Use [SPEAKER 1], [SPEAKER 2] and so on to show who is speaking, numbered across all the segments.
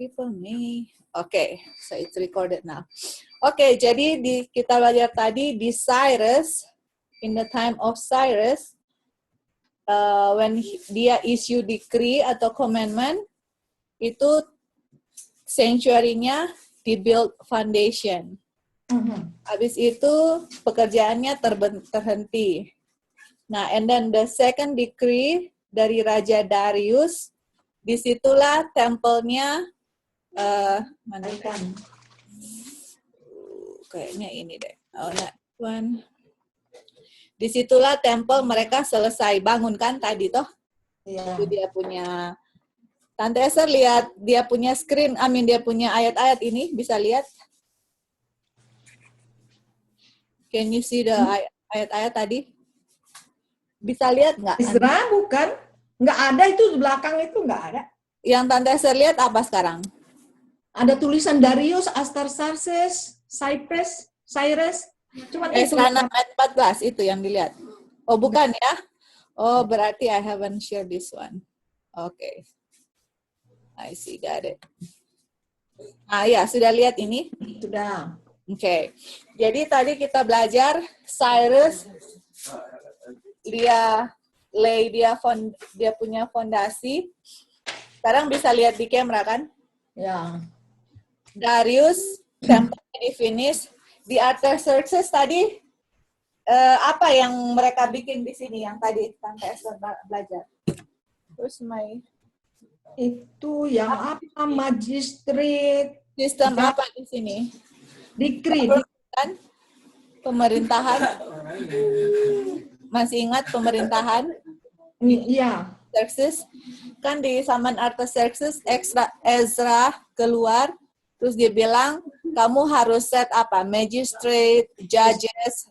[SPEAKER 1] people may. Okay, so it's recorded now. Okay, jadi kita belajar tadi di Cyrus, in the time of Cyrus, when dia issue decree atau commandment, itu sanctuary-nya dibuild foundation. Habis itu pekerjaannya terhenti. Nah, and then the second decree dari Raja Darius, disitulah tempelnya mana kan? Kayaknya ini deh. Oh, that one. Disitulah tempel mereka selesai bangun kan tadi toh? Iya. Itu dia punya. Tante Esther lihat dia punya screen, dia punya ayat-ayat ini, bisa lihat? Can you see the ayat-ayat tadi? Bisa lihat nggak?
[SPEAKER 2] Ezra bukan? Nggak ada itu di belakang itu nggak ada.
[SPEAKER 1] Yang Tante Esther lihat apa sekarang?
[SPEAKER 2] Ada tulisan Darius, Artaxerxes, Cyrus. Cuma
[SPEAKER 1] Ezra 6 ayat 14 itu yang dilihat. Oh bukan ya? Oh berarti I haven't shared this one. Okay. I see, got it. Ya, sudah lihat ini?
[SPEAKER 2] Sudah.
[SPEAKER 1] Okay. Jadi tadi kita belajar Cyrus, dia punya fondasi. Sekarang bisa lihat di kamera kan?
[SPEAKER 2] Ya.
[SPEAKER 1] Darius, tempelnya di finish. Di Artaxerxes tadi, apa yang mereka bikin di sini yang tadi Tante Esther belajar? Terus
[SPEAKER 2] itu yang apa? Magistrate.
[SPEAKER 1] Sistem apa di sini?
[SPEAKER 2] Decree.
[SPEAKER 1] Kan? Pemerintahan. Masih ingat pemerintahan?
[SPEAKER 2] Iya.
[SPEAKER 1] Artaxerxes. Kan di zaman Artaxerxes, Ezra keluar, terus dia bilang, kamu harus set apa? Magistrate, judges.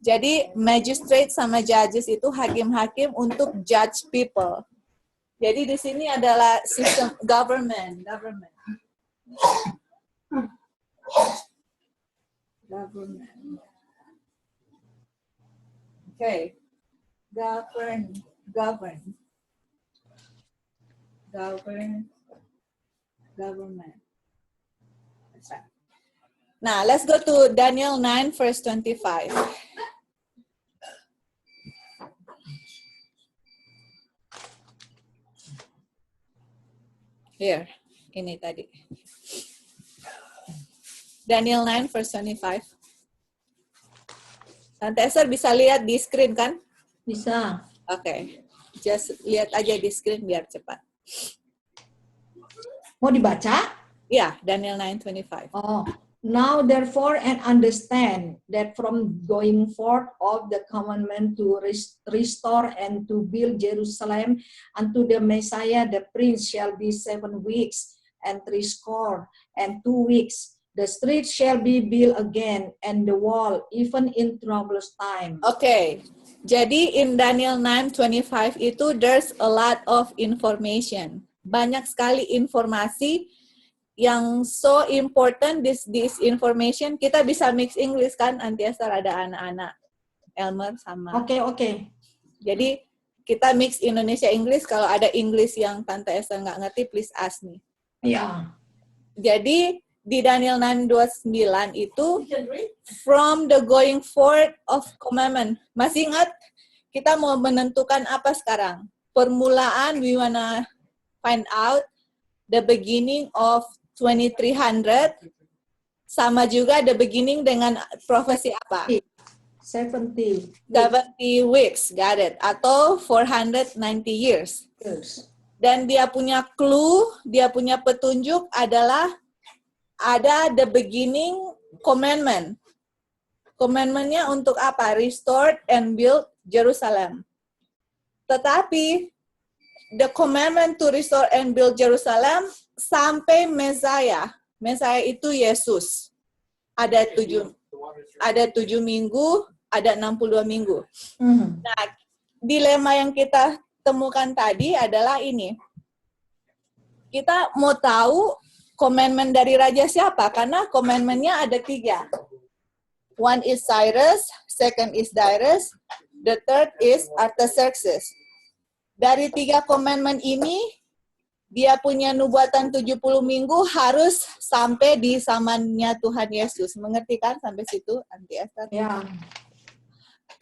[SPEAKER 1] Jadi magistrate sama judges itu hakim-hakim untuk judge people. Jadi di sini adalah sistem government. Okay. Government. Now, let's go to Daniel 9, verse 25. Here, ini tadi. Daniel 9, verse 25. Tante Esther bisa lihat di screen kan?
[SPEAKER 2] Bisa.
[SPEAKER 1] Okay. Just lihat aja di screen biar cepat.
[SPEAKER 2] Mau dibaca?
[SPEAKER 1] Ya, Daniel 9:25.
[SPEAKER 2] Oh, now therefore and understand that from going forth of the commandment to restore and to build Jerusalem unto the Messiah the Prince shall be 7 weeks and 62 weeks. The street shall be built again and the wall even in troublous time.
[SPEAKER 1] Okay. Jadi in Daniel 9:25 itu there's a lot of information. Banyak sekali informasi yang so important, this information. Kita bisa mix English kan, Auntie Esther, ada anak-anak Elmer sama.
[SPEAKER 2] Oke.
[SPEAKER 1] Jadi kita mix Indonesia English, kalau ada English yang Tante Esther nggak ngerti, please ask me.
[SPEAKER 2] Iya.
[SPEAKER 1] Jadi di Daniel 9:29 itu from the going forth of commandment. Masih ingat? Kita mau menentukan apa sekarang? Permulaan, we wanna find out the beginning of 2300 sama juga the beginning dengan profesi apa?
[SPEAKER 2] 70
[SPEAKER 1] weeks, got it. Atau 490 years.
[SPEAKER 2] Yes.
[SPEAKER 1] Dan dia punya clue, dia punya petunjuk adalah ada the beginning commandment. Commandment-nya untuk apa? Restored and build Jerusalem. Tetapi the commandment to restore and build Jerusalem sampai Mesiah. Mesiah itu Yesus. Ada 7 minggu, ada 62 minggu. Nah, dilema yang kita temukan tadi adalah ini. Kita mau tahu commandment dari raja siapa? Karena commandment-nya ada 3. One is Cyrus, second is Darius, the third is Artaxerxes. Dari 3 commandment ini, dia punya nubuatan 70 minggu harus sampai di zamannya Tuhan Yesus. Mengerti kan sampai situ, Auntie Esther?
[SPEAKER 2] Ya.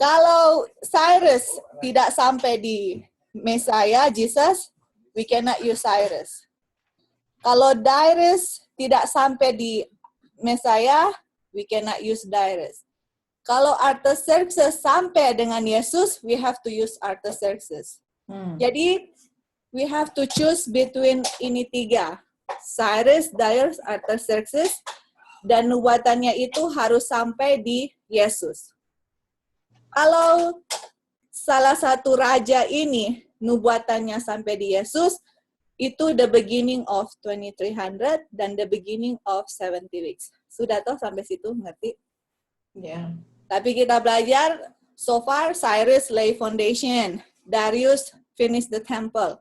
[SPEAKER 1] Kalau Cyrus tidak sampai di Messiah, Jesus, we cannot use Cyrus. Kalau Darius tidak sampai di Messiah, we cannot use Darius. Kalau Artaxerxes sampai dengan Yesus, we have to use Artaxerxes. Jadi, we have to choose between ini tiga. Cyrus, Darius, Artaxerxes, dan nubuatannya itu harus sampai di Yesus. Kalau salah satu raja ini nubuatannya sampai di Yesus, itu the beginning of 2300 dan the beginning of 70 weeks. Sudah toh sampai situ, ngerti?
[SPEAKER 2] Ya.
[SPEAKER 1] Tapi kita belajar, so far Cyrus lay foundation, Darius finish the temple.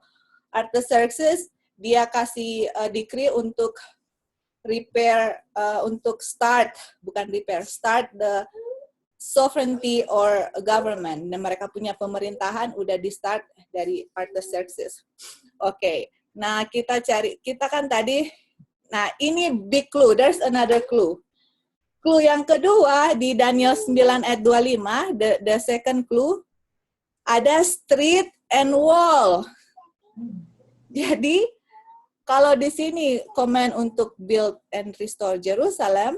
[SPEAKER 1] Artaxerxes dia kasih decree untuk repair, untuk start the sovereignty or government. Dan mereka punya pemerintahan udah di start dari Artaxerxes. Oke, nah kita kan tadi, nah ini big clue, there's another clue. Clue yang kedua di Daniel 9 ayat 25, the second clue, ada street and wall. Jadi, kalau di sini komen untuk build and restore Jerusalem,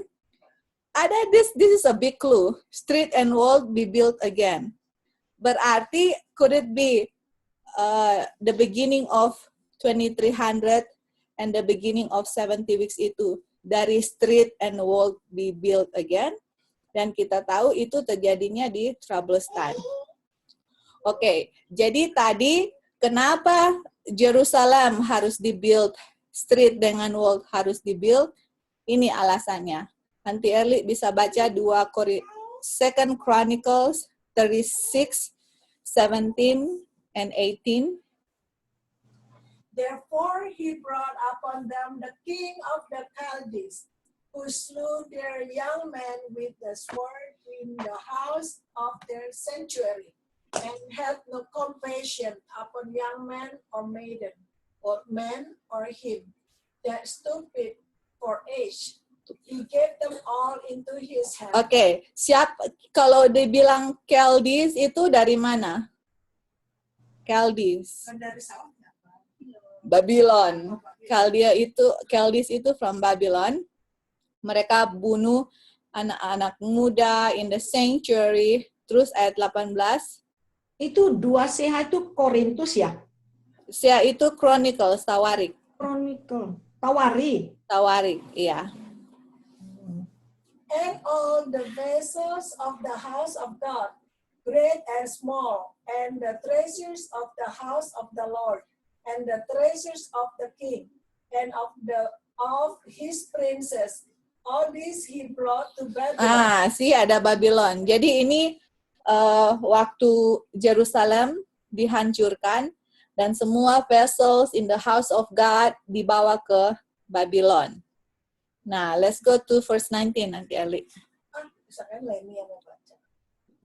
[SPEAKER 1] ada this is a big clue. Street and wall be built again. Berarti, could it be the beginning of 2300 and the beginning of 70 weeks itu dari street and wall be built again? Dan kita tahu itu terjadinya di troublous time. Oke, jadi tadi kenapa Jerusalem harus dibuild, street dengan wall harus dibuild? Ini alasannya. Nanti Erli bisa baca 2 Chronicles 36, 17, and 18.
[SPEAKER 3] Therefore he brought upon them the king of the Chaldees, who slew their young men with the sword in the house of their sanctuary, and had no compassion upon young man or maiden, or man or him, that stupid for age. He gave them all into his hand.
[SPEAKER 1] Oke, kalau dibilang Chaldees itu dari mana? Chaldees.
[SPEAKER 3] Dari Saul.
[SPEAKER 1] Babylon. Chaldees itu from Babylon. Mereka bunuh anak-anak muda in the sanctuary. Terus ayat 18.
[SPEAKER 2] Itu 2 CH itu Korintus ya?
[SPEAKER 1] Sia itu Chronicles, Tawarik. Tawarik, iya.
[SPEAKER 3] And all the vessels of the house of God, great and small, and the treasures of the house of the Lord, and the treasures of the king, and of his princes, all this he brought to Babylon.
[SPEAKER 1] Ada Babylon. Jadi ini waktu Jerusalem dihancurkan dan semua vessels in the house of God dibawa ke Babylon. Nah, let's go to verse 19 nanti Ali.
[SPEAKER 3] Misalkan Leni yang mau baca.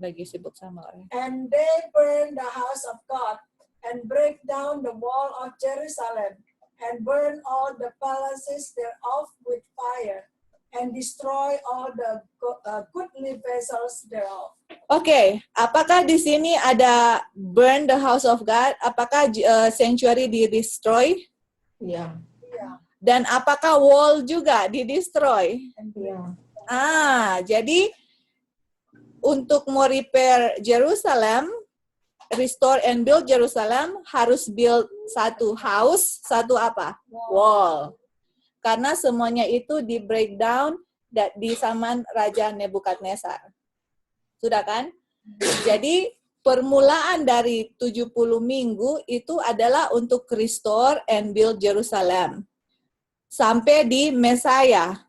[SPEAKER 1] Lagi sibuk sama orang.
[SPEAKER 3] And they burn the house of God and break down the wall of Jerusalem and burn all the palaces thereof with fire and destroy all the goodly vessels thereof.
[SPEAKER 1] Oke, apakah di sini ada burn the house of God? Apakah sanctuary di-destroy?
[SPEAKER 2] Iya.
[SPEAKER 1] Dan apakah wall juga di-destroy?
[SPEAKER 2] Iya.
[SPEAKER 1] Jadi untuk mau repair Jerusalem, restore and build Jerusalem, harus build satu house, satu apa? Wall. Karena semuanya itu di breakdown di zaman Raja Nebukadnezar. Sudah kan? Jadi permulaan dari 70 minggu itu adalah untuk restore and build Jerusalem. Sampai di Messiah.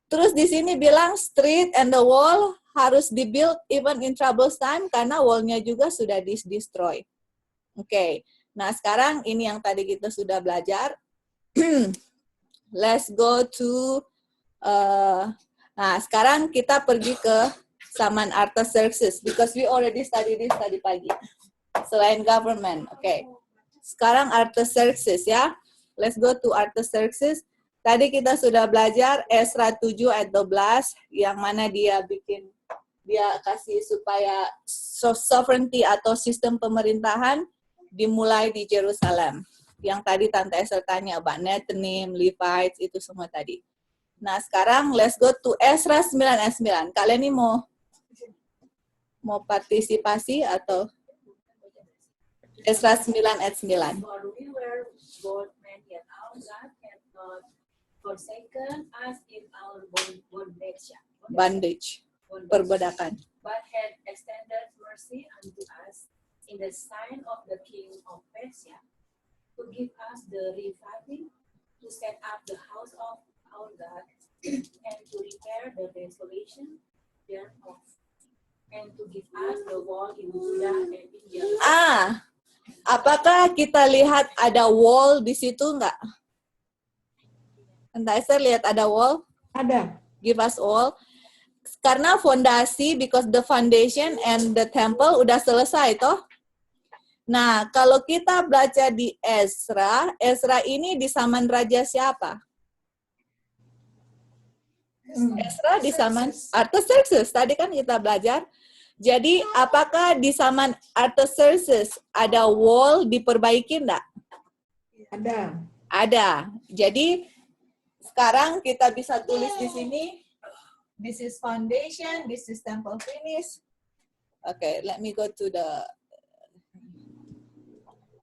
[SPEAKER 1] Terus di sini bilang street and the wall harus dibuild even in troublous time karena wall-nya juga sudah destroy. Oke. Nah, sekarang ini yang tadi kita sudah belajar. Let's go to sekarang kita pergi ke zaman Artaxerxes because we already studied this tadi pagi. Selain government. Oke. Sekarang Artaxerxes ya. Let's go to Artaxerxes. Tadi kita sudah belajar Ezra 7 ayat 12, yang mana dia kasih supaya sovereignty atau sistem pemerintahan dimulai di Jerusalem. Yang tadi Tante Esther tanya, about Nethinim, Levites, itu semua tadi. Nah, sekarang let's go to Ezra 9 ayat 9. Kalian ini mau partisipasi atau Ezra 9 ayat 9.
[SPEAKER 4] For we were both men, yet our God had not forsaken us in our
[SPEAKER 1] Bondage, perbudakan.
[SPEAKER 4] but had extended mercy unto us in the sign of the king of Persia, to give us the reviving, to set up the house of our God, and to repair the desolation thereof, and to give us the wall in Judah and in Jerusalem.
[SPEAKER 1] Apakah kita lihat ada wall di situ enggak? Entah saya lihat ada wall?
[SPEAKER 2] Ada.
[SPEAKER 1] Give us all. Karena fondasi, because the foundation and the temple udah selesai toh. Nah, kalau kita baca di Ezra ini di zaman raja siapa? Ezra di zaman Artaxerxes. Tadi kan kita belajar. Jadi, apakah di zaman Artaxerxes ada wall diperbaiki enggak?
[SPEAKER 2] Ada.
[SPEAKER 1] Ada. Jadi, sekarang kita bisa tulis di sini. This is foundation, this is temple finish. Okay, let me go to the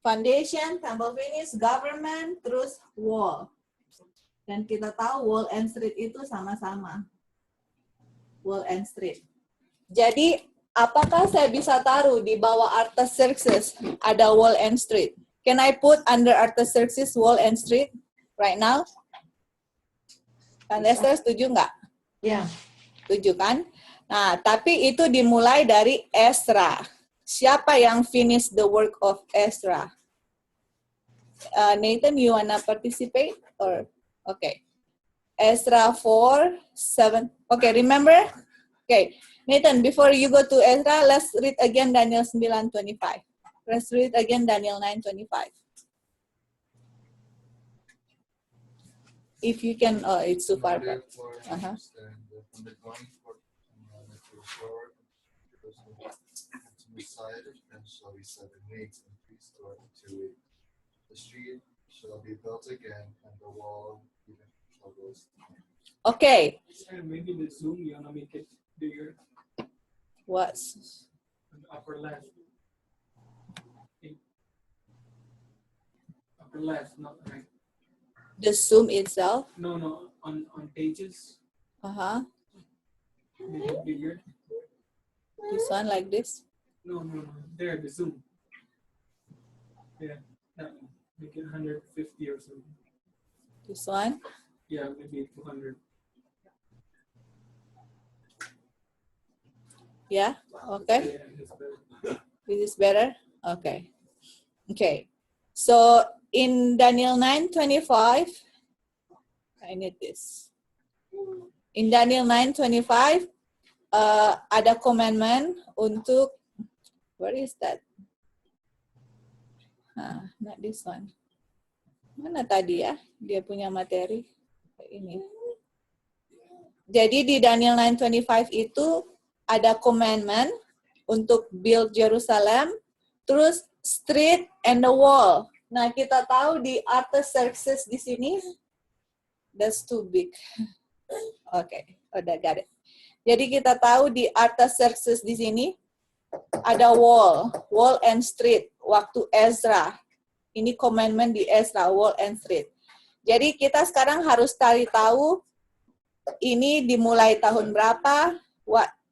[SPEAKER 1] foundation, temple finish, government, terus wall. Dan kita tahu wall and street itu sama-sama. Wall and street. Jadi, apakah saya bisa taruh di bawah Artaxerxes ada wall and street? Can I put under Artaxerxes wall and street right now? Tante Esther setuju nggak?
[SPEAKER 2] Ya.
[SPEAKER 1] Setuju kan? Nah, tapi itu dimulai dari Ezra. Siapa yang finish the work of Ezra? Nathan, you wanna participate? Or okay. Ezra 4, 7. Okay, remember? Okay. Nathan, before you go to Ezra, let's read again Daniel 9:25. Let's read again Daniel 9:25. If you can, it's too far back. Uh-huh.
[SPEAKER 5] From the going forth to the shore, to the side, and shall be 7 weeks, and 3 store into it. The street shall be built again, and the wall even shall go.
[SPEAKER 1] Okay.
[SPEAKER 6] And maybe the zoom, you wanna make it bigger
[SPEAKER 1] What's
[SPEAKER 6] on the upper left. Upper left, not right.
[SPEAKER 1] the zoom itself?
[SPEAKER 6] No, on pages,
[SPEAKER 1] Uh-huh.
[SPEAKER 6] make it bigger.
[SPEAKER 1] This one like this.
[SPEAKER 6] No. There, the zoom. Yeah, that one. Make it 150 or something.
[SPEAKER 1] This one.
[SPEAKER 6] Yeah, maybe 200.
[SPEAKER 1] Yeah. Okay.
[SPEAKER 6] Yeah, that's better.
[SPEAKER 1] This is better. Okay. Okay. So in Daniel 9:25, I need this. In Daniel 9:25, ada commandment untuk, where is that? Not this one. Mana tadi ya? Dia punya materi. Ini. Jadi di Daniel 9:25 itu ada commandment untuk build Jerusalem, terus street and the wall. Nah, kita tahu di Artaxerxes di sini, that's too big. Okay, udah got it. Jadi kita tahu di Artaxerxes di sini ada wall and street waktu Ezra. Ini commandment di Ezra, wall and street. Jadi kita sekarang harus cari tahu ini dimulai tahun berapa,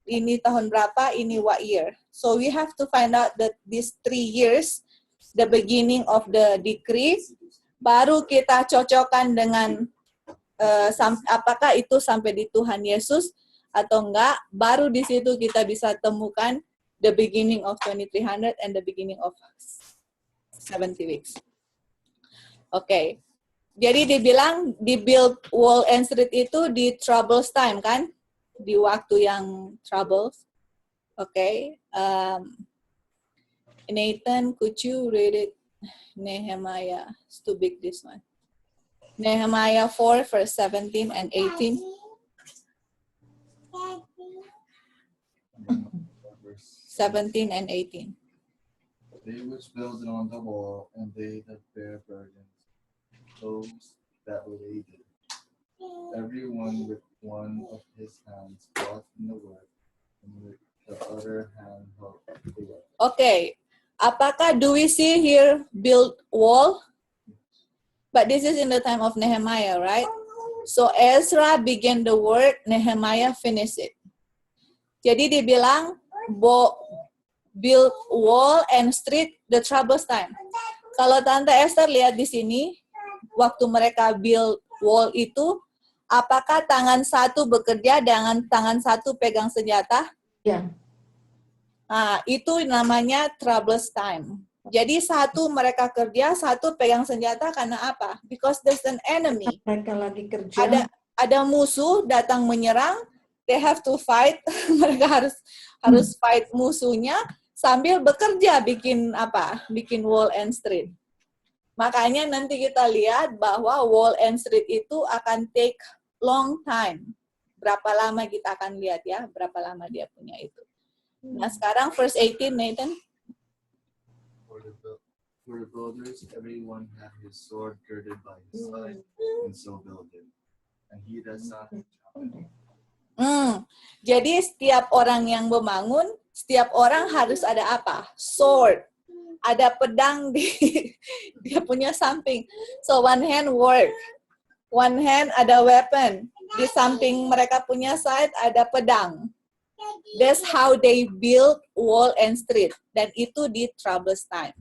[SPEAKER 1] ini tahun berapa, ini what year. So we have to find out that these 3 years, the beginning of the decree, baru kita cocokkan dengan apakah itu sampai di Tuhan Yesus atau enggak, baru di situ kita bisa temukan the beginning of 2300 and the beginning of 70 weeks. Oke. Jadi dibilang di build wall and street itu di troubles time kan? Di waktu yang troubles. Oke. Nathan, could you read it? Nehemiah. It's too big this one. Nehemiah 4, verse 17 and 18.
[SPEAKER 5] Verse
[SPEAKER 1] 17 and 18.
[SPEAKER 5] They which builded on the wall, and they that bear burdens, those that labored, every one with one of his hands wrought in the work, and with the other hand helped the work.
[SPEAKER 1] Okay, apakah do we see here build wall? But this is in the time of Nehemiah, right? So Ezra began the work, Nehemiah finished it. Jadi dibilang build wall and street the troubles time. Kalau Tante Esther lihat di sini, waktu mereka build wall itu, apakah tangan satu bekerja dengan tangan satu pegang senjata?
[SPEAKER 2] Ya.
[SPEAKER 1] Nah, itu namanya troubles time. Jadi satu mereka kerja, satu pegang senjata karena apa? Because there's an enemy.
[SPEAKER 2] Mereka lagi kerja.
[SPEAKER 1] Ada musuh datang menyerang, they have to fight. Mereka harus fight musuhnya sambil bekerja bikin apa? Bikin wall and street. Makanya nanti kita lihat bahwa wall and street itu akan take long time. Berapa lama kita akan lihat ya, berapa lama dia punya itu. Nah, sekarang verse 18, Nathan.
[SPEAKER 5] For the builders, everyone had his sword girded by his side, and so builded. And he that sat
[SPEAKER 1] Jadi setiap orang yang membangun, setiap orang harus ada apa? Sword. Ada pedang di dia punya samping. So one hand work, one hand ada weapon. Di samping mereka punya side ada pedang. That's how they build wall and street. Dan itu di troubles time.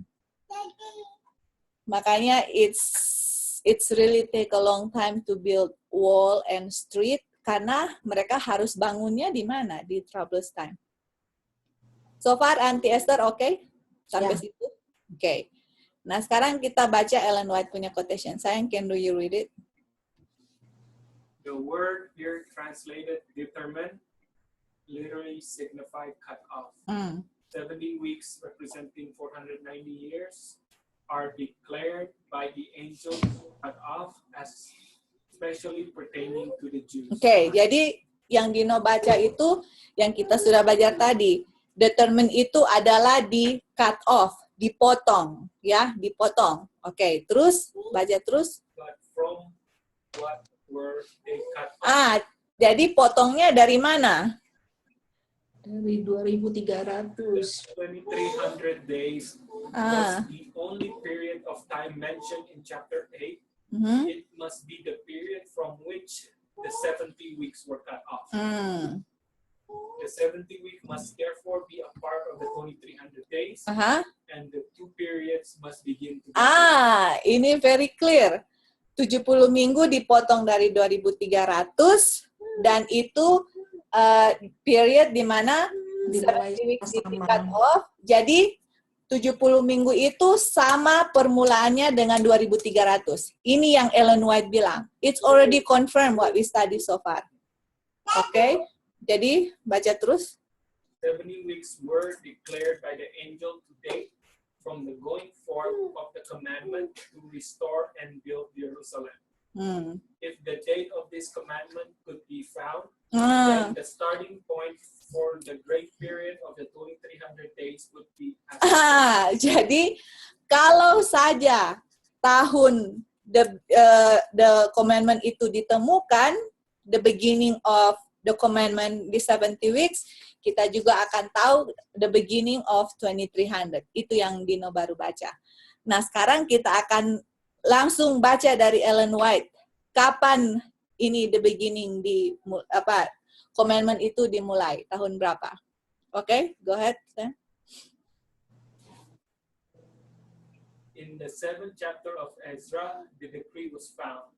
[SPEAKER 1] Makanya it's really take a long time to build wall and street karena mereka harus bangunnya di mana? Di troubles time. So far, Auntie Esther, okay? Sampai situ? Okay. Nah, sekarang kita baca Ellen White punya quotation. Sayang, can do you read it?
[SPEAKER 6] The word here translated determine literally signify cut off. 70 weeks representing 490 years are declared by the angel cut off as especially pertaining to the Jews.
[SPEAKER 1] Okay, jadi yang Dino baca itu yang kita sudah belajar tadi. Determine itu adalah di cut off, dipotong, ya, dipotong. Oke, terus baca terus.
[SPEAKER 6] But from what were they cut off?
[SPEAKER 1] Jadi potongnya dari mana?
[SPEAKER 2] Dari 2.300.
[SPEAKER 6] 2,300 days was the only period of time mentioned in chapter 8. It must be the period from which the 70 weeks were cut off. The 70 week must therefore be a part of the 2,300 days, and the two periods must begin to
[SPEAKER 1] ini very clear. 70 minggu dipotong dari 2.300 dan itu period di mana 70 weeks di cut off. Jadi 70 minggu itu sama permulaannya dengan 2.300. Ini yang Ellen White bilang. It's already confirmed what we study so far. Okay? Jadi baca terus.
[SPEAKER 6] 70 weeks were declared by the angel to date from the going forth of the commandment to restore and build Jerusalem. If the date of this commandment could be found, then the starting point for the great period of the 2,300 days would be.
[SPEAKER 1] Jadi kalau saja tahun the commandment itu ditemukan, the beginning of the commandment di 70 weeks, kita juga akan tahu the beginning of 2,300. Itu yang Dino baru baca. Nah, sekarang kita akan langsung baca dari Ellen White. Kapan ini the beginning commandment itu dimulai? Tahun berapa? Okay, go ahead.
[SPEAKER 6] In the 7th chapter of Ezra, the decree was found,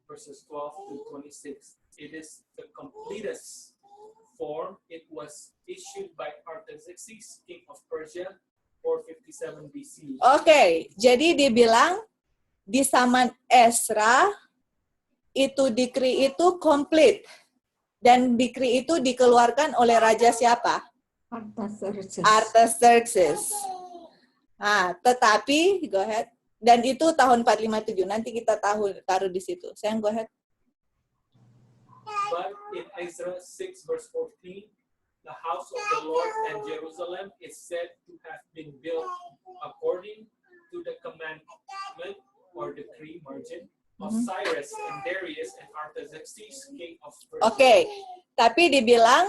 [SPEAKER 6] verses 12 to 26. It is the completest form. It was issued by Artaxerxes, king of Persia, 457 BC.
[SPEAKER 1] Okay, jadi dibilang di zaman Ezra itu decree itu complete dan decree itu dikeluarkan oleh raja siapa?
[SPEAKER 2] Artaxerxes.
[SPEAKER 1] Artaxerxes. Tetapi go ahead. Dan itu tahun 457. Nanti kita taruh di situ. Sayang, go ahead.
[SPEAKER 6] But in Ezra 6 verse 14, the house of the Lord and Jerusalem is said to have been built according to the commandment or decree margin of Cyrus and Darius and Artaxerxes, king of Persia.
[SPEAKER 1] Oke, tapi dibilang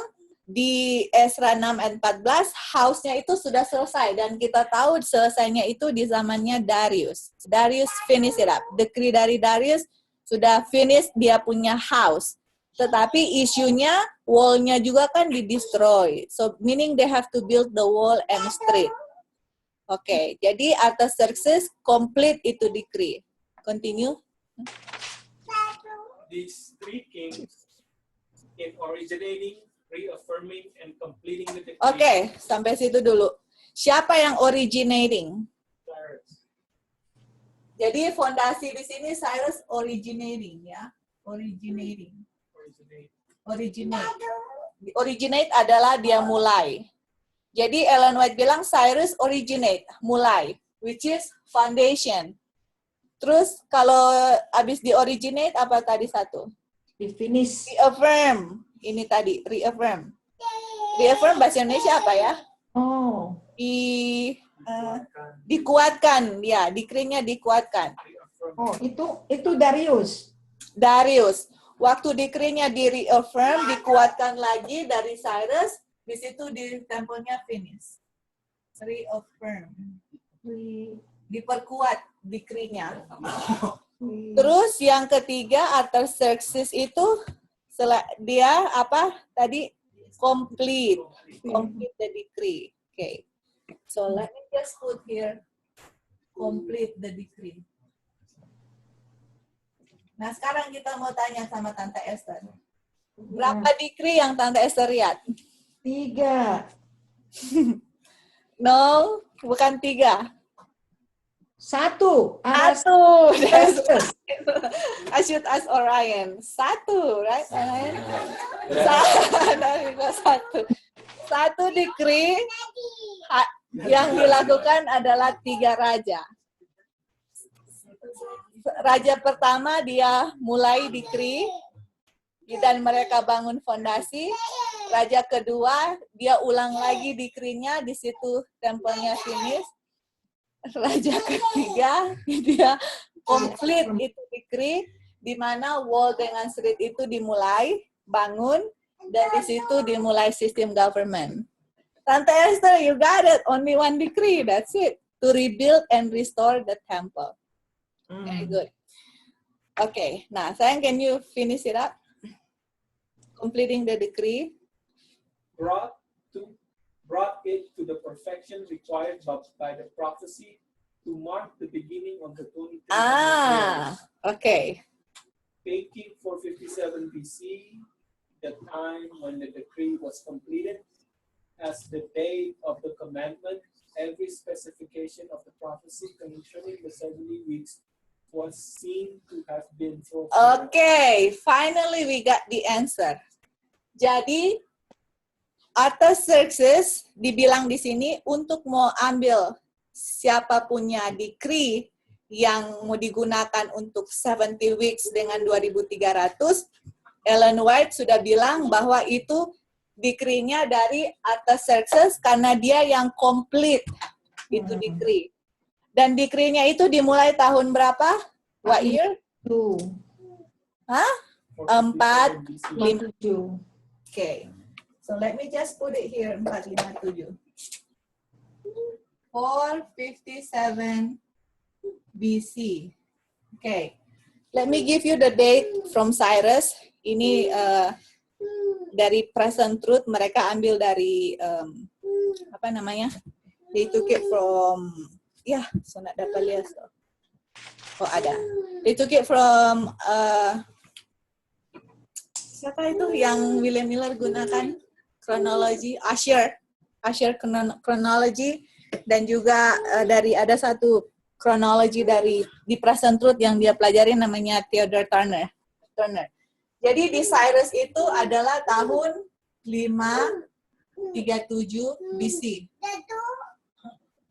[SPEAKER 1] di Ezra 6 ayat 14, house-nya itu sudah selesai. Dan kita tahu selesainya itu di zamannya Darius. Darius finish it up. Decree dari Darius sudah finish, dia punya house. Tetapi isunya, wall-nya juga kan di-destroy. So, meaning they have to build the wall and street. Oke, jadi Artaxerxes complete itu decree. Continue.
[SPEAKER 6] These three kings, in originating, reaffirming, and completing the decree.
[SPEAKER 1] Oke, sampai situ dulu. Siapa yang originating?
[SPEAKER 6] Cyrus.
[SPEAKER 1] Jadi fondasi di sini Cyrus originating ya. Originate adalah dia mulai. Jadi Ellen White bilang Cyrus originate, mulai, which is foundation. Terus kalau habis di originate apa tadi satu?
[SPEAKER 2] Di finish.
[SPEAKER 1] Reaffirm. Ini tadi reaffirm. Reaffirm bahasa Indonesia apa ya?
[SPEAKER 2] Oh.
[SPEAKER 1] Dikuatkan, ya, decree-nya dikuatkan.
[SPEAKER 2] Oh, itu Darius.
[SPEAKER 1] Darius. Waktu decree-nya di reaffirm, dikuatkan lagi dari Cyrus, di situ di tempelnya finish. Reaffirm. Diperkuat decree-nya. Terus yang ketiga, Artaxerxes itu dia apa tadi? Complete the decree. Okay. So let me just put here complete the decree. Nah, sekarang kita mau tanya sama Tante Esther. Berapa decree yang Tante Esther lihat?
[SPEAKER 2] 3.
[SPEAKER 1] No, bukan 3.
[SPEAKER 2] 1.
[SPEAKER 1] 1. I should ask Orion. 1, right? Orion? 1 decree yang dilakukan adalah 3 raja. Raja pertama dia mulai decree dan mereka bangun fondasi. Raja kedua dia ulang lagi decree-nya, di situ tempelnya finish. Raja ketiga dia complete itu decree, di mana wall dengan street itu dimulai, bangun, dan di situ dimulai sistem government. Tante Esther, you got it. Only 1 decree, that's it. To rebuild and restore the temple. Very good. Okay, now, sayang, can you finish it up? Completing the decree.
[SPEAKER 6] Brought it to the perfection required by the prophecy to mark the beginning of the 23rd years.
[SPEAKER 1] Okay.
[SPEAKER 6] Dating 457 BC, the time when the decree was completed, as the date of the commandment, every specification of the prophecy concerning the 70 weeks was seen to have been fulfilled.
[SPEAKER 1] Okay, finally we got the answer. Jadi, Artaxerxes dibilang di sini untuk mau ambil siapa punya decree yang mau digunakan untuk 70 weeks dengan 2.300, Ellen White sudah bilang bahwa itu decree-nya dari Artaxerxes karena dia yang complete itu decree. Dan decree-nya itu dimulai tahun berapa? What year?
[SPEAKER 2] 2.
[SPEAKER 1] Hah? 457.
[SPEAKER 2] 7.
[SPEAKER 1] Okay. So let me just put it here, 457. 457 BC. Okay. Let me give you the date from Cyrus. Ini dari Present Truth, mereka ambil dari apa namanya? They took it from so nak dapat lihat. Oh, ada. They took it from siapa itu yang William Miller gunakan? Chronology, Asher Chronology, dan juga dari ada satu chronology dari di Present Truth yang dia pelajari namanya Theodore Turner. Jadi di Cyrus itu adalah tahun 537 BC.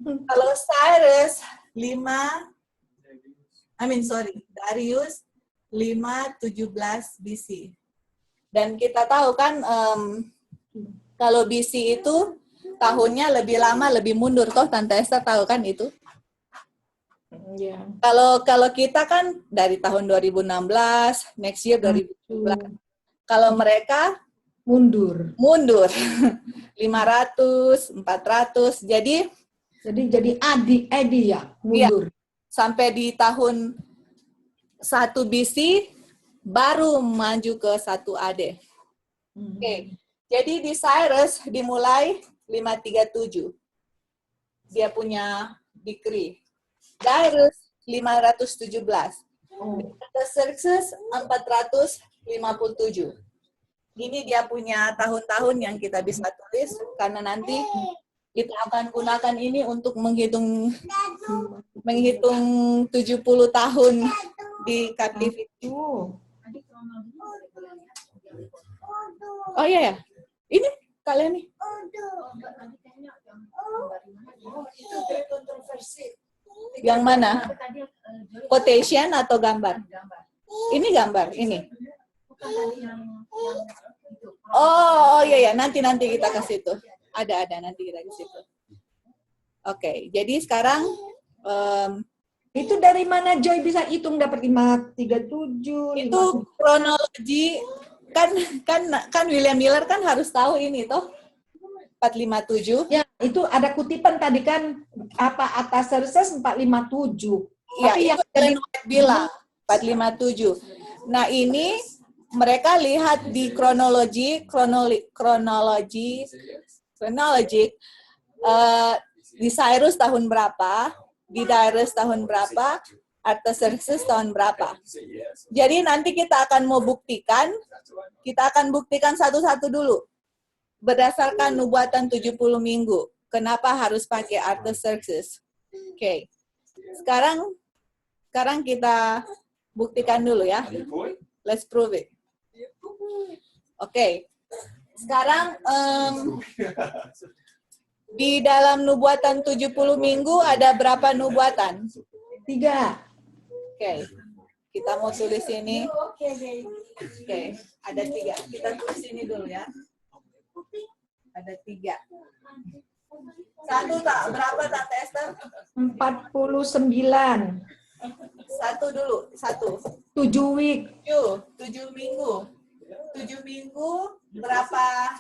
[SPEAKER 1] Kalau Cyrus 5 Darius 517 BC. Dan kita tahu kan kalau BC itu tahunnya lebih lama, lebih mundur toh, Tante Esther tahu kan itu?
[SPEAKER 2] Ya.
[SPEAKER 1] Kalau kita kan dari tahun 2016, next year 2017. Kalau mereka
[SPEAKER 2] Mundur.
[SPEAKER 1] 500, 400. Jadi
[SPEAKER 2] Adi ya, mundur.
[SPEAKER 1] Sampai di tahun 1 BC baru maju ke 1 AD. Oke. Jadi di Cyrus dimulai 537. Dia punya decree. Darius 517. Artaxerxes 457. Ini dia punya tahun-tahun yang kita bisa tulis karena nanti kita akan gunakan ini untuk menghitung 70 tahun di captivity. Oh iya ya. Ini kalian nih.
[SPEAKER 3] Itu kontroversi.
[SPEAKER 1] Yang mana? Quotation atau gambar? Ini gambar, ini. Oh iya ya, nanti kita ke situ. Ada nanti kita ke situ. Oke, jadi sekarang
[SPEAKER 2] itu dari mana Joy bisa hitung dapat 537?
[SPEAKER 1] Itu kronologi kan William Miller kan harus tahu ini toh 457.
[SPEAKER 2] Ya, itu ada kutipan tadi kan Artaxerxes 457.
[SPEAKER 1] Ya,
[SPEAKER 2] tapi yang
[SPEAKER 1] Ellen White bilang 457. Nah, ini mereka lihat di kronologi di Cyrus tahun berapa, di Darius tahun berapa, Artaxerxes tahun berapa. Jadi nanti kita akan buktikan satu-satu dulu. Berdasarkan nubuatan 70 minggu. Kenapa harus pakai Artaxerxes? Oke. Sekarang kita buktikan dulu ya. Let's prove it. Oke. Sekarang di dalam nubuatan 70 minggu ada berapa nubuatan?
[SPEAKER 2] 3.
[SPEAKER 1] Oke. Kita mau tulis ini. Oke. Ada 3. Kita tulis ini dulu ya. Ada 3. Satu tak? Berapa Tante Esther?
[SPEAKER 2] 49.
[SPEAKER 1] Satu dulu.
[SPEAKER 2] 7 week.
[SPEAKER 1] 7 minggu. 7 minggu berapa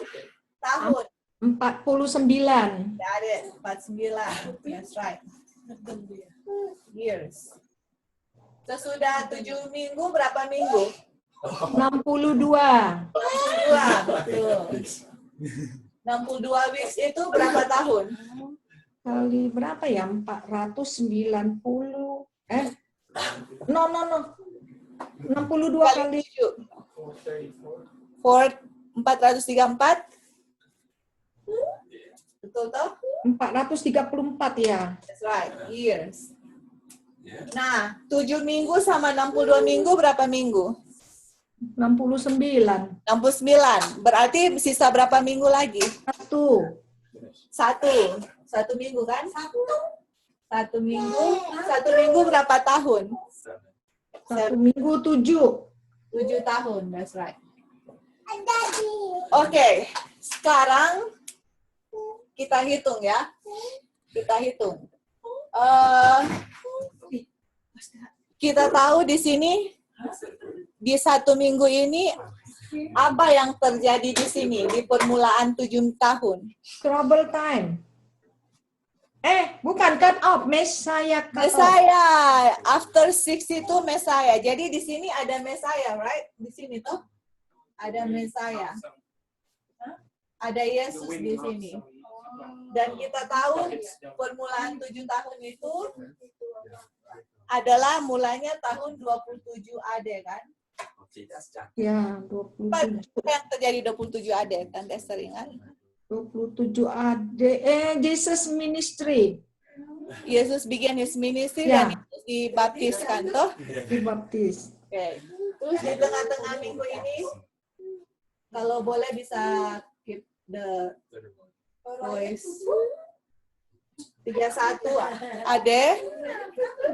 [SPEAKER 1] tahun?
[SPEAKER 2] 49.
[SPEAKER 1] Got it. 49. That's right. Years. Sesudah 7 minggu berapa minggu?
[SPEAKER 2] 62.
[SPEAKER 1] 62. Betul. 62 weeks itu berapa tahun?
[SPEAKER 2] Kali berapa ya? 490. No. 62 kali
[SPEAKER 1] 434. Betul toh?
[SPEAKER 2] 434 ya.
[SPEAKER 1] That's right. Years. Nah, 7 minggu sama 62 minggu berapa minggu?
[SPEAKER 2] 69.
[SPEAKER 1] 69. Berarti sisa berapa minggu lagi?
[SPEAKER 2] 1.
[SPEAKER 1] 1 minggu kan? 1 minggu. 1 minggu berapa tahun?
[SPEAKER 2] 1 minggu 7.
[SPEAKER 1] 7 tahun. That's right. Oke. Sekarang kita hitung ya. Kita hitung. Kita tahu di sini di 1 minggu ini apa yang terjadi di sini di permulaan 7 tahun?
[SPEAKER 2] Trouble time. Bukan cut off, Messiah cut off.
[SPEAKER 1] Messiah. After 6 itu Messiah. Jadi di sini ada Messiah, right? Di sini tuh ada Messiah. Ada Yesus di sini. Dan kita tahu permulaan 7 tahun itu adalah mulanya tahun 27 AD kan?
[SPEAKER 2] Ya, 27.
[SPEAKER 1] Apa yang terjadi 27 AD? Tante Esther ingat?
[SPEAKER 2] 27 AD. Jesus ministry.
[SPEAKER 1] Yesus begin his ministry
[SPEAKER 2] Ya.
[SPEAKER 1] dan Yesus dibaptiskan toh?
[SPEAKER 2] Dibaptis.
[SPEAKER 1] Oke. Terus di tengah-tengah minggu ini kalau boleh bisa keep the voice. 31 Ade,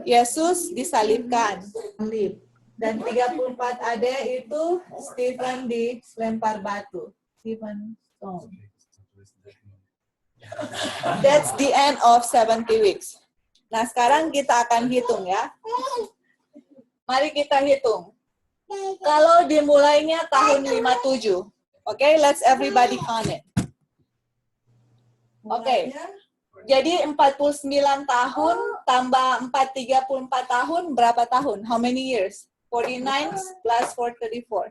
[SPEAKER 1] Yesus disalibkan.
[SPEAKER 2] Salib.
[SPEAKER 1] Dan 34 Ade itu Stephen dilempar batu. Stephen Stone. That's the end of 70 weeks. Nah, sekarang kita akan hitung ya. Mari kita hitung. Kalau dimulainya tahun 57. Okay, let's everybody count it. Okay. Jadi 49 tahun tambah 34 tahun, berapa tahun? How many years? 49 plus 434.
[SPEAKER 3] 483.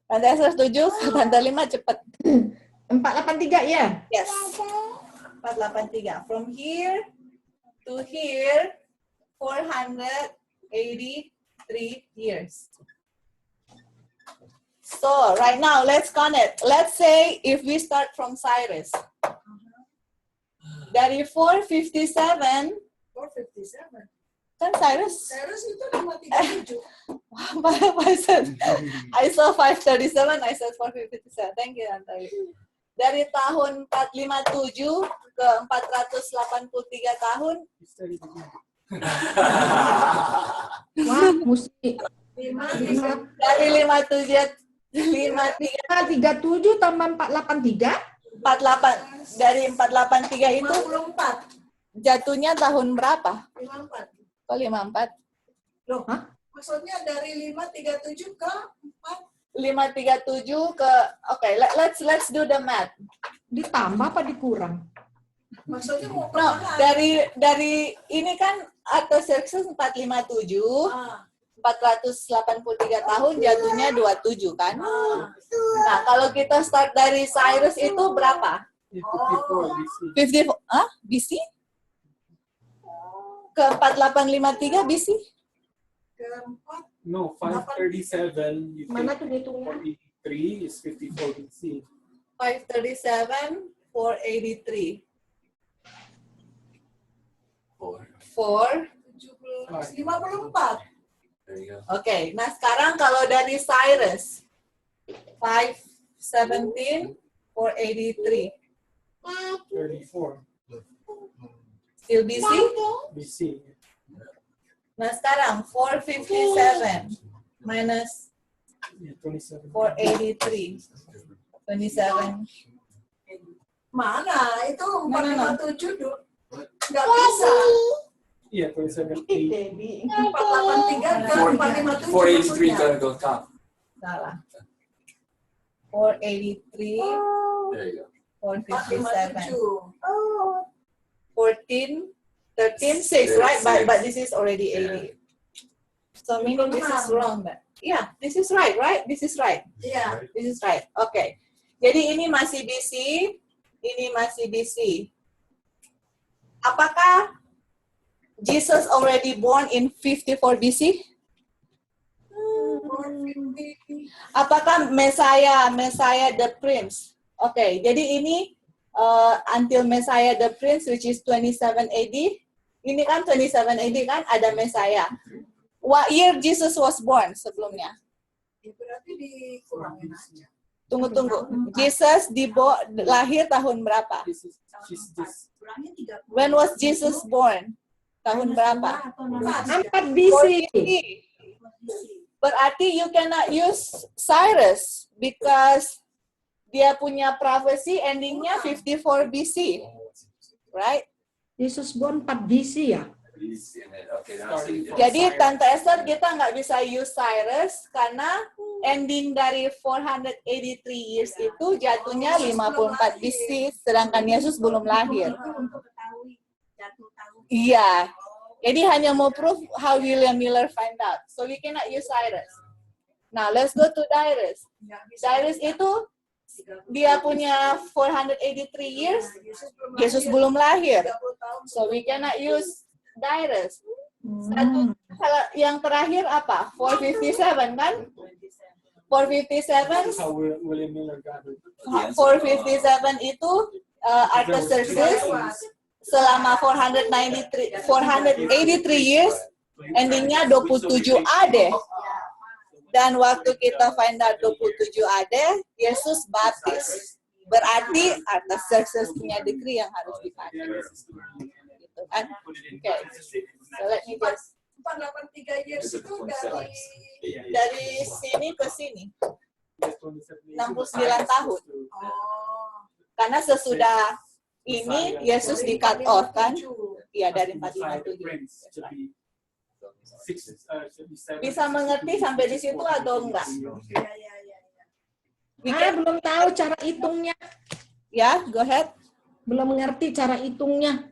[SPEAKER 1] Tante Esther setuju? Tante 5 cepat.
[SPEAKER 2] 483 ya?
[SPEAKER 1] Yes. 483. From here to here, 483 years. So, right now, let's count it. Let's say if we start from Cyrus. Dari 457,
[SPEAKER 3] 457.
[SPEAKER 1] kan Cyrus?
[SPEAKER 3] Cyrus itu 537.
[SPEAKER 1] I saw 537, I said 457. Thank you, Antari. Dari tahun 457 ke 483 tahun.
[SPEAKER 2] Wah, mesti.
[SPEAKER 1] Dari
[SPEAKER 2] 37 tambah 483?
[SPEAKER 1] 48. Dari 483 itu
[SPEAKER 3] 54.
[SPEAKER 1] jatuhnya tahun berapa?
[SPEAKER 3] 54.
[SPEAKER 1] Kok 54?
[SPEAKER 3] Loh,
[SPEAKER 2] Hah?
[SPEAKER 3] maksudnya dari 537 ke 4.
[SPEAKER 1] 537 ke, okay, let's do the math.
[SPEAKER 2] Ditambah apa dikurang?
[SPEAKER 3] Maksudnya mau
[SPEAKER 1] No, dari ini kan Artaxerxes 457, 483 tahun jatuhnya 27 kan? Nah, kalau kita start dari Cyrus itu berapa? 54 BC? Ke 4853 BC?
[SPEAKER 3] Keempat.
[SPEAKER 6] No, 537. You
[SPEAKER 2] Mana
[SPEAKER 6] take
[SPEAKER 2] tuh hitungnya?
[SPEAKER 6] 43 is 54 BC.
[SPEAKER 1] 537, 483.
[SPEAKER 3] 54.
[SPEAKER 1] Oke, nah sekarang kalau dari Cyrus 517, 483.
[SPEAKER 6] 34
[SPEAKER 1] Still BC?
[SPEAKER 6] BC.
[SPEAKER 1] Nah sekarang 457 minus
[SPEAKER 6] Yeah, 27.
[SPEAKER 1] 483. 27.
[SPEAKER 3] Mana? Itu
[SPEAKER 1] Mana?
[SPEAKER 3] 457 dulu. Nggak bisa.
[SPEAKER 6] Yeah, 27. 8.
[SPEAKER 2] Debbie.
[SPEAKER 3] 483 ke 457.
[SPEAKER 7] 483 gonna go top.
[SPEAKER 1] Salah. 483,
[SPEAKER 7] There you go.
[SPEAKER 1] 457.
[SPEAKER 3] 457.
[SPEAKER 1] 13, 6, right? But this is already 80. So meaning this is wrong. But yeah, this is right, right? This is right.
[SPEAKER 3] Iya.
[SPEAKER 1] This is right. Okay. Jadi ini masih BC, ini masih BC. Apakah Jesus already born in 54 BC?
[SPEAKER 3] 450.
[SPEAKER 1] Apakah Messiah the Prince? Okay, jadi ini until Messiah the Prince, which is 27 AD. Ini kan 27 AD kan ada Messiah. What year Jesus was born sebelumnya?
[SPEAKER 3] Ya, berarti dikurangin aja.
[SPEAKER 1] Tunggu. Jesus lahir tahun berapa?
[SPEAKER 6] She's this.
[SPEAKER 3] Kurangin 30.
[SPEAKER 1] When was Jesus born? Tahun berapa?
[SPEAKER 2] 4 BC.
[SPEAKER 1] Berarti you cannot use Cyrus because dia punya prophecy endingnya 54 BC, right?
[SPEAKER 2] Yesus born 4 BC ya?
[SPEAKER 7] Okay, now I see.
[SPEAKER 1] Jadi Tante Esther kita nggak bisa use Cyrus karena ending dari 483 years itu jatuhnya 54 BC, sedangkan Yesus belum lahir.
[SPEAKER 4] Untuk ketahui jatuh tahun.
[SPEAKER 1] Iya. Jadi hanya mau proof how William Miller find out. So we cannot use Cyrus. Now let's go to Cyrus. Cyrus itu dia punya 483 years, Yesus belum lahir. So we cannot use Cyrus. Satu, yang terakhir apa? 457 kan? 457,
[SPEAKER 6] How William Miller got it.
[SPEAKER 1] 457 itu Artaxerxes selama 483 years, endingnya 27 AD. Dan waktu kita find out 27 AD, Yesus baptis. Berarti Artaxerxes punya decree yang harus dipakai. Gitu kan? Oke. So let me just
[SPEAKER 3] 483 years itu
[SPEAKER 1] dari sini ke sini 69 tahun.
[SPEAKER 3] Oh.
[SPEAKER 1] Karena sesudah ini Yesus di cut off kan? Iya dari 457. Bisa mengerti sampai di situ atau enggak?
[SPEAKER 2] Belum tahu cara hitungnya.
[SPEAKER 1] Ya, go ahead.
[SPEAKER 2] Belum mengerti cara hitungnya.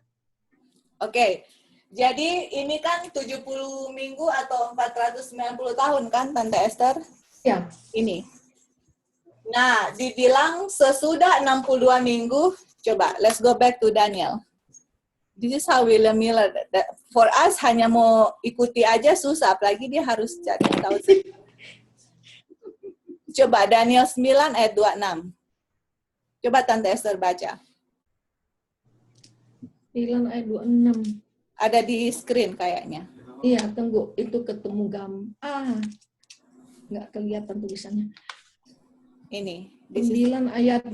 [SPEAKER 1] Oke. Jadi ini kan 70 minggu atau 490 tahun kan Tante Esther?
[SPEAKER 2] Ya.
[SPEAKER 1] Ini. Nah, dibilang sesudah 62 minggu, coba let's go back to Daniel. This is how William Miller, for us hanya mau ikuti aja susah, apalagi dia harus cari tahu. Coba Daniel 9 ayat 26. Coba Tante Esther baca.
[SPEAKER 2] 9 ayat 26.
[SPEAKER 1] Ada di screen kayaknya.
[SPEAKER 2] Iya, tunggu. Itu ketemu nggak kelihatan tulisannya.
[SPEAKER 1] Ini.
[SPEAKER 2] 9 ayat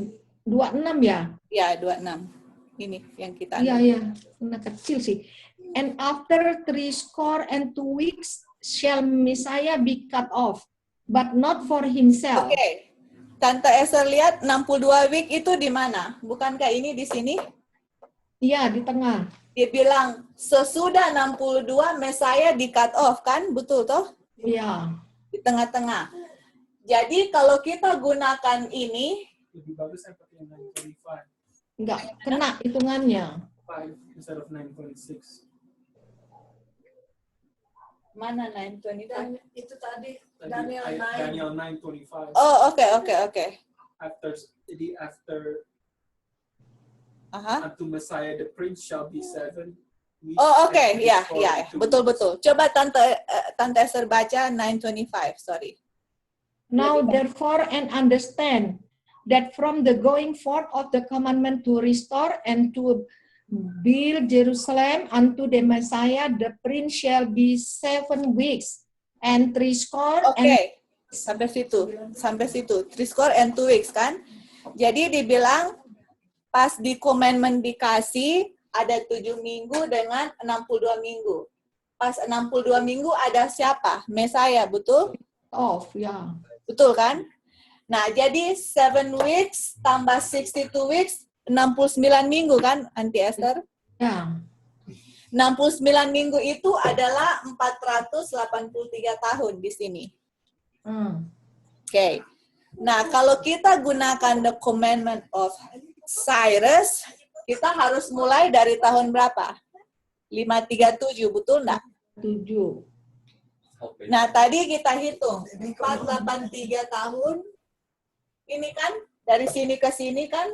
[SPEAKER 2] 26 ya?
[SPEAKER 1] Ya, 26. Ini yang kita.
[SPEAKER 2] Iya. Karena kecil sih. And after 62 weeks shall Messiah be cut off, but not for himself.
[SPEAKER 1] Oke. Tante Esther lihat 62 week itu di mana? Bukankah ini di sini?
[SPEAKER 2] Iya, di tengah.
[SPEAKER 1] Dia bilang, sesudah 62 Messiah di cut off, kan? Betul toh?
[SPEAKER 2] Iya.
[SPEAKER 1] Di tengah-tengah. Jadi kalau kita gunakan ini,
[SPEAKER 6] lebih bagus saya pakai 9.25.
[SPEAKER 2] Enggak kena hitungannya.
[SPEAKER 6] 5 instead of 9.6.
[SPEAKER 1] mana 9.25?
[SPEAKER 3] Itu tadi
[SPEAKER 6] Tadi
[SPEAKER 3] Daniel 9.
[SPEAKER 6] Daniel 9:25.
[SPEAKER 1] Oh, oke.
[SPEAKER 6] After
[SPEAKER 1] Aha.
[SPEAKER 6] unto Messiah the prince shall be 7 weeks.
[SPEAKER 1] Oh, oke.
[SPEAKER 6] and
[SPEAKER 1] Ya,
[SPEAKER 6] 42
[SPEAKER 1] betul. Coba Tante Esther baca 9:25, sorry.
[SPEAKER 2] Now therefore and understand that from the going forth of the commandment to restore and to build Jerusalem unto the Messiah, the prince shall be 7 weeks and 60
[SPEAKER 1] Oke. Sampai situ. 3 and 2 weeks kan? Jadi dibilang pas di commandment dikasih ada 7 minggu dengan 62 minggu. Pas 62 minggu ada siapa? Messiah, betul?
[SPEAKER 2] off, ya.
[SPEAKER 1] Betul kan? Nah, jadi 7 weeks tambah 62 weeks, 69 minggu kan, Auntie Esther?
[SPEAKER 2] Ya.
[SPEAKER 1] 69 minggu itu adalah 483 tahun di sini. Oke. Nah, kalau kita gunakan the commandment of Cyrus, kita harus mulai dari tahun berapa? 537, betul enggak?
[SPEAKER 2] 7.
[SPEAKER 1] Nah, tadi kita hitung 483 tahun. Ini kan dari sini ke sini kan.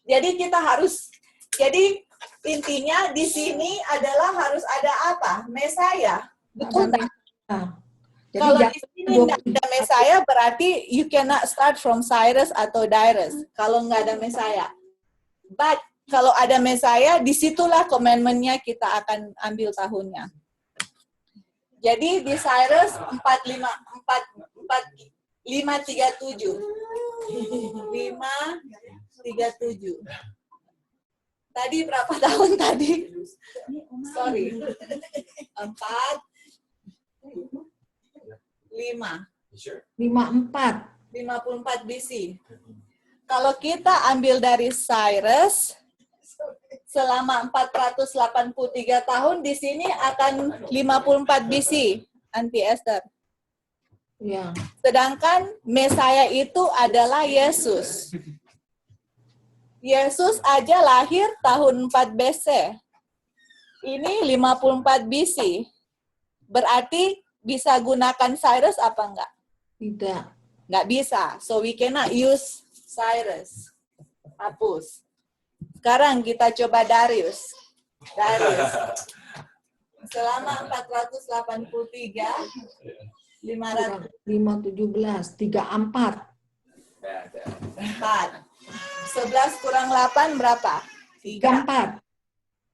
[SPEAKER 1] Jadi kita harus, jadi intinya di sini adalah harus ada apa? Messiah. Betul enggak? Kalau di sini nggak ada Messiah, berarti you cannot start from Cyrus atau Darius. Kalau nggak ada Messiah. But kalau ada Messiah, disitulah commandment-nya kita akan ambil tahunnya. Jadi di Cyrus 537. 537. Tadi berapa tahun tadi? Sorry. 54 BC. Kalau kita ambil dari Cyrus, selama 483 tahun, di sini akan 54 BC, Auntie Esther.
[SPEAKER 2] Ya.
[SPEAKER 1] Sedangkan Messiah itu adalah Yesus. Yesus aja lahir tahun 4 BC. Ini 54 BC. Berarti bisa gunakan Cyrus apa enggak?
[SPEAKER 2] Tidak.
[SPEAKER 1] Nggak bisa. So we cannot use Cyrus. Hapus. Sekarang kita coba Darius. Selama 483, 500.
[SPEAKER 2] 517, 34.
[SPEAKER 1] 4. 11 kurang 8 berapa?
[SPEAKER 2] 34.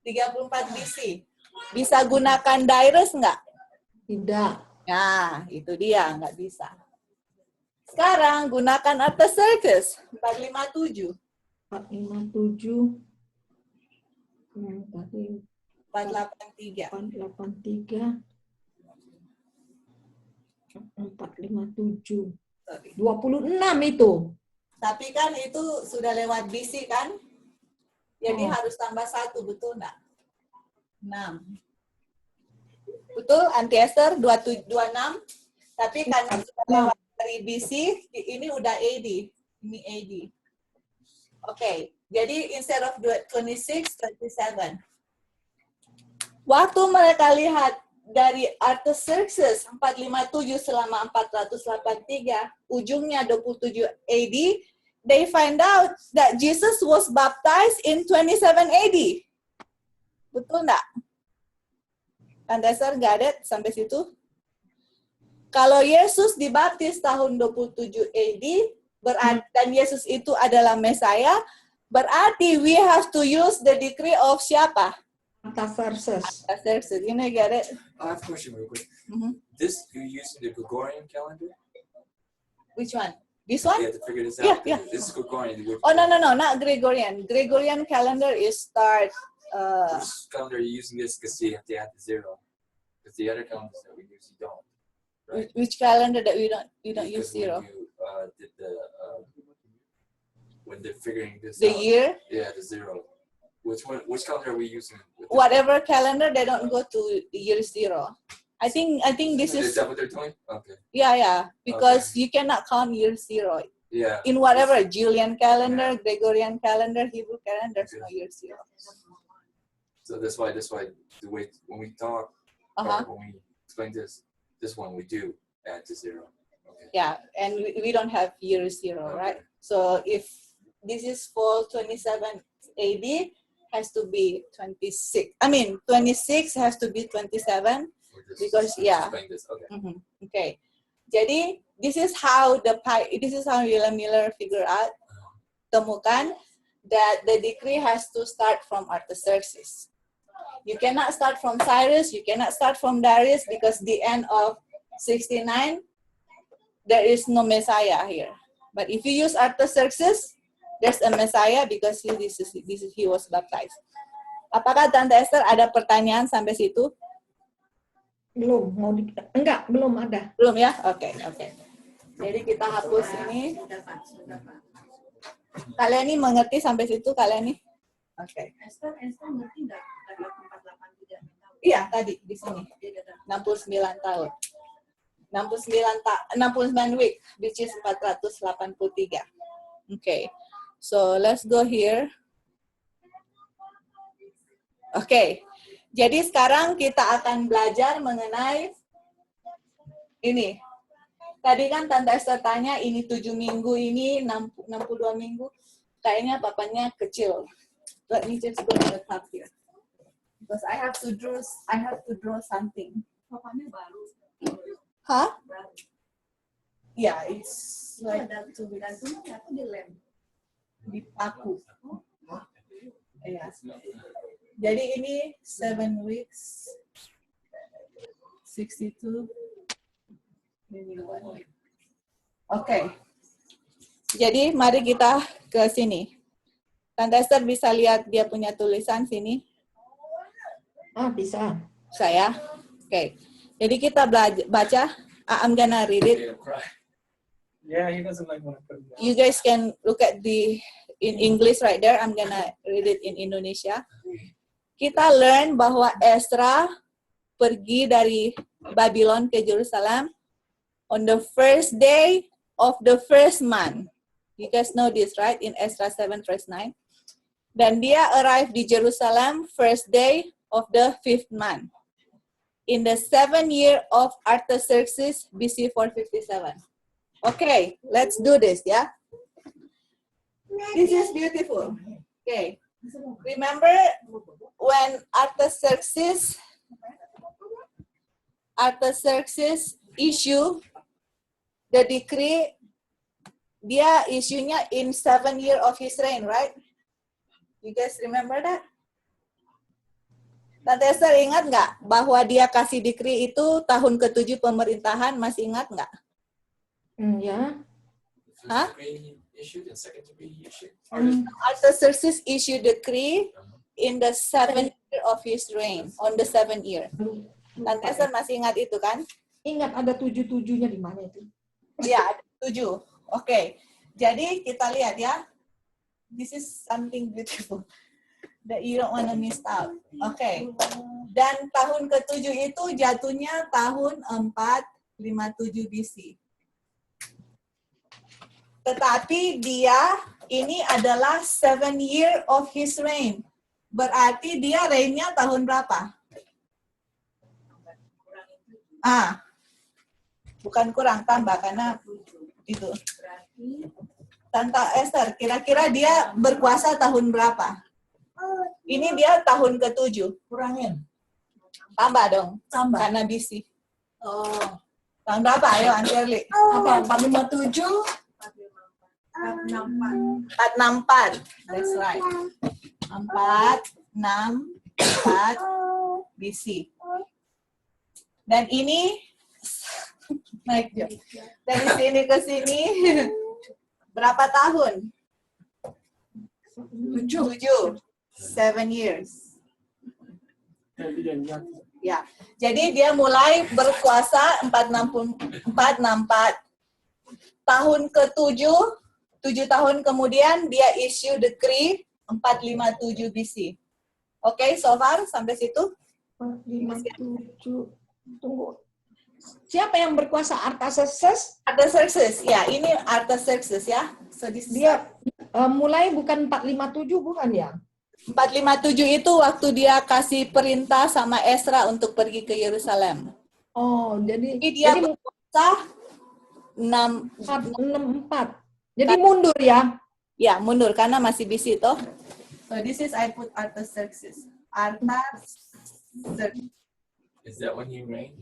[SPEAKER 1] 34 BC. Bisa gunakan Darius nggak?
[SPEAKER 2] Tidak.
[SPEAKER 1] Nah, itu dia, nggak bisa. Sekarang gunakan Artaxerxes 457.
[SPEAKER 2] 457. Tadi
[SPEAKER 1] 483.
[SPEAKER 2] 483. 457.
[SPEAKER 1] Sorry.
[SPEAKER 2] 26 itu.
[SPEAKER 1] Tapi kan itu sudah lewat BC kan? Jadi harus tambah 1, betul nggak? 6. Betul, Anti Esther 26. Tapi karena sudah lewat dari BC, ini udah AD. Ini AD. Oke, jadi instead of 26, 27. Waktu mereka lihat dari Artaxerxes 457 selama 483, ujungnya 27 AD, they find out that Jesus was baptized in 27 AD. Betul nggak? Tante Esther got it sampai situ? Kalau Yesus dibaptis tahun 27 AD, dan Yesus itu adalah Mesias, berarti we have to use the decree of siapa?
[SPEAKER 2] Artaxerxes.
[SPEAKER 1] Artaxerxes. You know, get it?
[SPEAKER 7] I have a question real quick.
[SPEAKER 1] Mm-hmm.
[SPEAKER 7] This, you using the Gregorian calendar?
[SPEAKER 1] Which one? This one?
[SPEAKER 7] Yeah, to figure this
[SPEAKER 1] Yeah,
[SPEAKER 7] out.
[SPEAKER 1] yeah.
[SPEAKER 7] This is Gregorian.
[SPEAKER 1] Oh, no, not Gregorian. Gregorian calendar is start,
[SPEAKER 7] Which calendar are you using this? Because you have to add the 0. Because the other calendars that we use, you don't. Right?
[SPEAKER 1] which calendar that we don't use
[SPEAKER 7] Because when
[SPEAKER 1] 0?
[SPEAKER 7] you did the, when they're figuring this
[SPEAKER 1] The
[SPEAKER 7] out.
[SPEAKER 1] year?
[SPEAKER 7] Yeah, the 0. Which calendar are we using? with this?
[SPEAKER 1] Whatever calendar, they don't go to year 0. I think this
[SPEAKER 7] Is
[SPEAKER 1] is,
[SPEAKER 7] that what they're doing? Okay.
[SPEAKER 1] yeah, because you cannot count year 0.
[SPEAKER 7] Yeah.
[SPEAKER 1] In whatever, Julian calendar, Gregorian calendar, Hebrew calendar, there's no year 0.
[SPEAKER 7] So that's why the way when we talk,
[SPEAKER 1] Uh-huh.
[SPEAKER 7] or when we explain this one we do add to 0. Okay.
[SPEAKER 1] Yeah, and we don't have year 0, right? So if this is fall 27 AD, has to be 26. I mean, 26 has to be 27.
[SPEAKER 7] We're just
[SPEAKER 1] Because, yeah.
[SPEAKER 7] explain this. Okay.
[SPEAKER 1] Mm-hmm. Okay. Jadi, this is how William Miller figure out, temukan, that the decree has to start from Artaxerxes. You cannot start from Cyrus, you cannot start from Darius, because the end of 69, there is no Messiah here. But if you use Artaxerxes, there's a Messiah because he was baptized. Apakah Tante Esther ada pertanyaan sampai situ?
[SPEAKER 2] Belum, belum ada.
[SPEAKER 1] Belum ya? Oke. Jadi kita hapus ini. Kalian ini mengerti sampai situ kalian nih? Oke.
[SPEAKER 4] Esther ngerti nggak? 483 tahun.
[SPEAKER 1] Iya, tadi di sini. 69 tahun. 69 week, which is 483. Okay. So, let's go here. Oke. Jadi sekarang kita akan belajar mengenai ini. Tadi kan Tante Esther tanya, ini 7 minggu, ini 62 minggu. Kayaknya papanya kecil. Let me just go to the top here. Because I have to draw something.
[SPEAKER 4] Papanya baru.
[SPEAKER 1] Hah?
[SPEAKER 4] Baru.
[SPEAKER 1] Yeah, it's like
[SPEAKER 4] Gantungnya aku di lem.
[SPEAKER 1] di paku. Iya. Jadi ini 7 weeks, 62. Oke. Jadi mari kita ke sini. Tante Esther bisa lihat dia punya tulisan sini.
[SPEAKER 2] Bisa.
[SPEAKER 1] Saya. Oke. Jadi kita baca. I'm gonna read it.
[SPEAKER 6] Yeah, he doesn't like when I put it down.
[SPEAKER 1] You guys can look at in English right there. I'm gonna read it in Indonesia. Kita learn bahwa Ezra pergi dari Babylon ke Jerusalem on the first day of the first month. You guys know this, right? In Ezra 7 verse 9. Dan dia arrive di Jerusalem first day of the 5th month. In the 7th year of Artaxerxes BC 457. Okay, let's do this, yeah? This is beautiful. Okay. Remember when Artaxerxes issue the decree, dia isunya in 7th year of his reign, right? You guys remember that? Tante Esther ingat nggak bahwa dia kasih decree itu tahun ke-7 pemerintahan, masih ingat nggak?
[SPEAKER 2] Ya.
[SPEAKER 1] Huh?
[SPEAKER 7] Decree issued and second decree issued.
[SPEAKER 1] Artaxerxes issued decree in the 7th year of his reign, on the 7th year. Tante Esther masih ingat itu kan?
[SPEAKER 2] Ingat ada 7-7-nya di mana itu?
[SPEAKER 1] Ya, ada 7. Oke. Jadi kita lihat ya. This is something beautiful that you don't wanna miss out. Oke. Dan tahun ke-7 itu jatuhnya tahun 457 BC. Tetapi dia ini adalah 7 year of his reign. Berarti dia reign-nya tahun berapa? Bukan kurang, tambah karena itu. Tante Esther, kira-kira dia berkuasa tahun berapa? Ini dia tahun ke-7.
[SPEAKER 3] Kurangin.
[SPEAKER 1] Tambah dong,
[SPEAKER 3] Tambah.
[SPEAKER 1] karena BC.
[SPEAKER 3] Oh.
[SPEAKER 1] Tahun berapa? Ayo, Anterli.
[SPEAKER 3] Apa? 457?
[SPEAKER 1] 464. That's right. 464 BC. Dan ini naik dari sini ke sini berapa tahun? 7. 7 years. Ya. Jadi dia mulai berkuasa 464. Tahun ke-7, 7 tahun kemudian dia issue decree 457 BC. Oke, so far sampai situ?
[SPEAKER 2] 457. Tunggu. Siapa yang berkuasa? Artaxerxes?
[SPEAKER 1] Artaxerxes, ya ini Artaxerxes ya. So,
[SPEAKER 2] Dia mulai bukan 457 bukan ya?
[SPEAKER 1] 457 itu waktu dia kasih perintah sama Ezra untuk pergi ke Yerusalem.
[SPEAKER 2] Oh, jadi
[SPEAKER 1] Dia berkuasa
[SPEAKER 2] 464. Jadi mundur ya?
[SPEAKER 1] Ya, mundur karena masih BC toh. So this is I put Artaxerxes. Artaxerxes.
[SPEAKER 7] Is that when he reigned?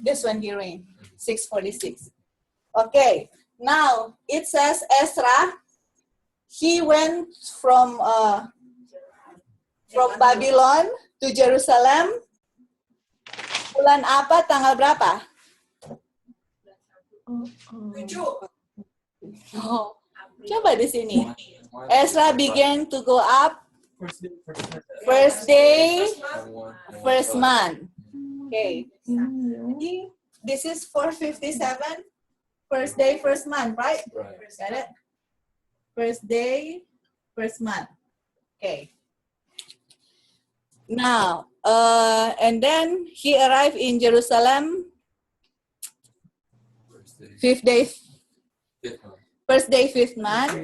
[SPEAKER 1] This one he reigned, 646. Okay, now it says Ezra, he went from Babylon to Jerusalem. Bulan apa, tanggal berapa?
[SPEAKER 3] 7.
[SPEAKER 1] Oh, coba di sini. Ezra began to go up first day, first month. Okay. This is 457. First day, first month, right?
[SPEAKER 7] Right.
[SPEAKER 1] Got it? First day, first month. Okay. Now, and then he arrived in Jerusalem.
[SPEAKER 7] Fifth month.
[SPEAKER 1] First day, fifth month.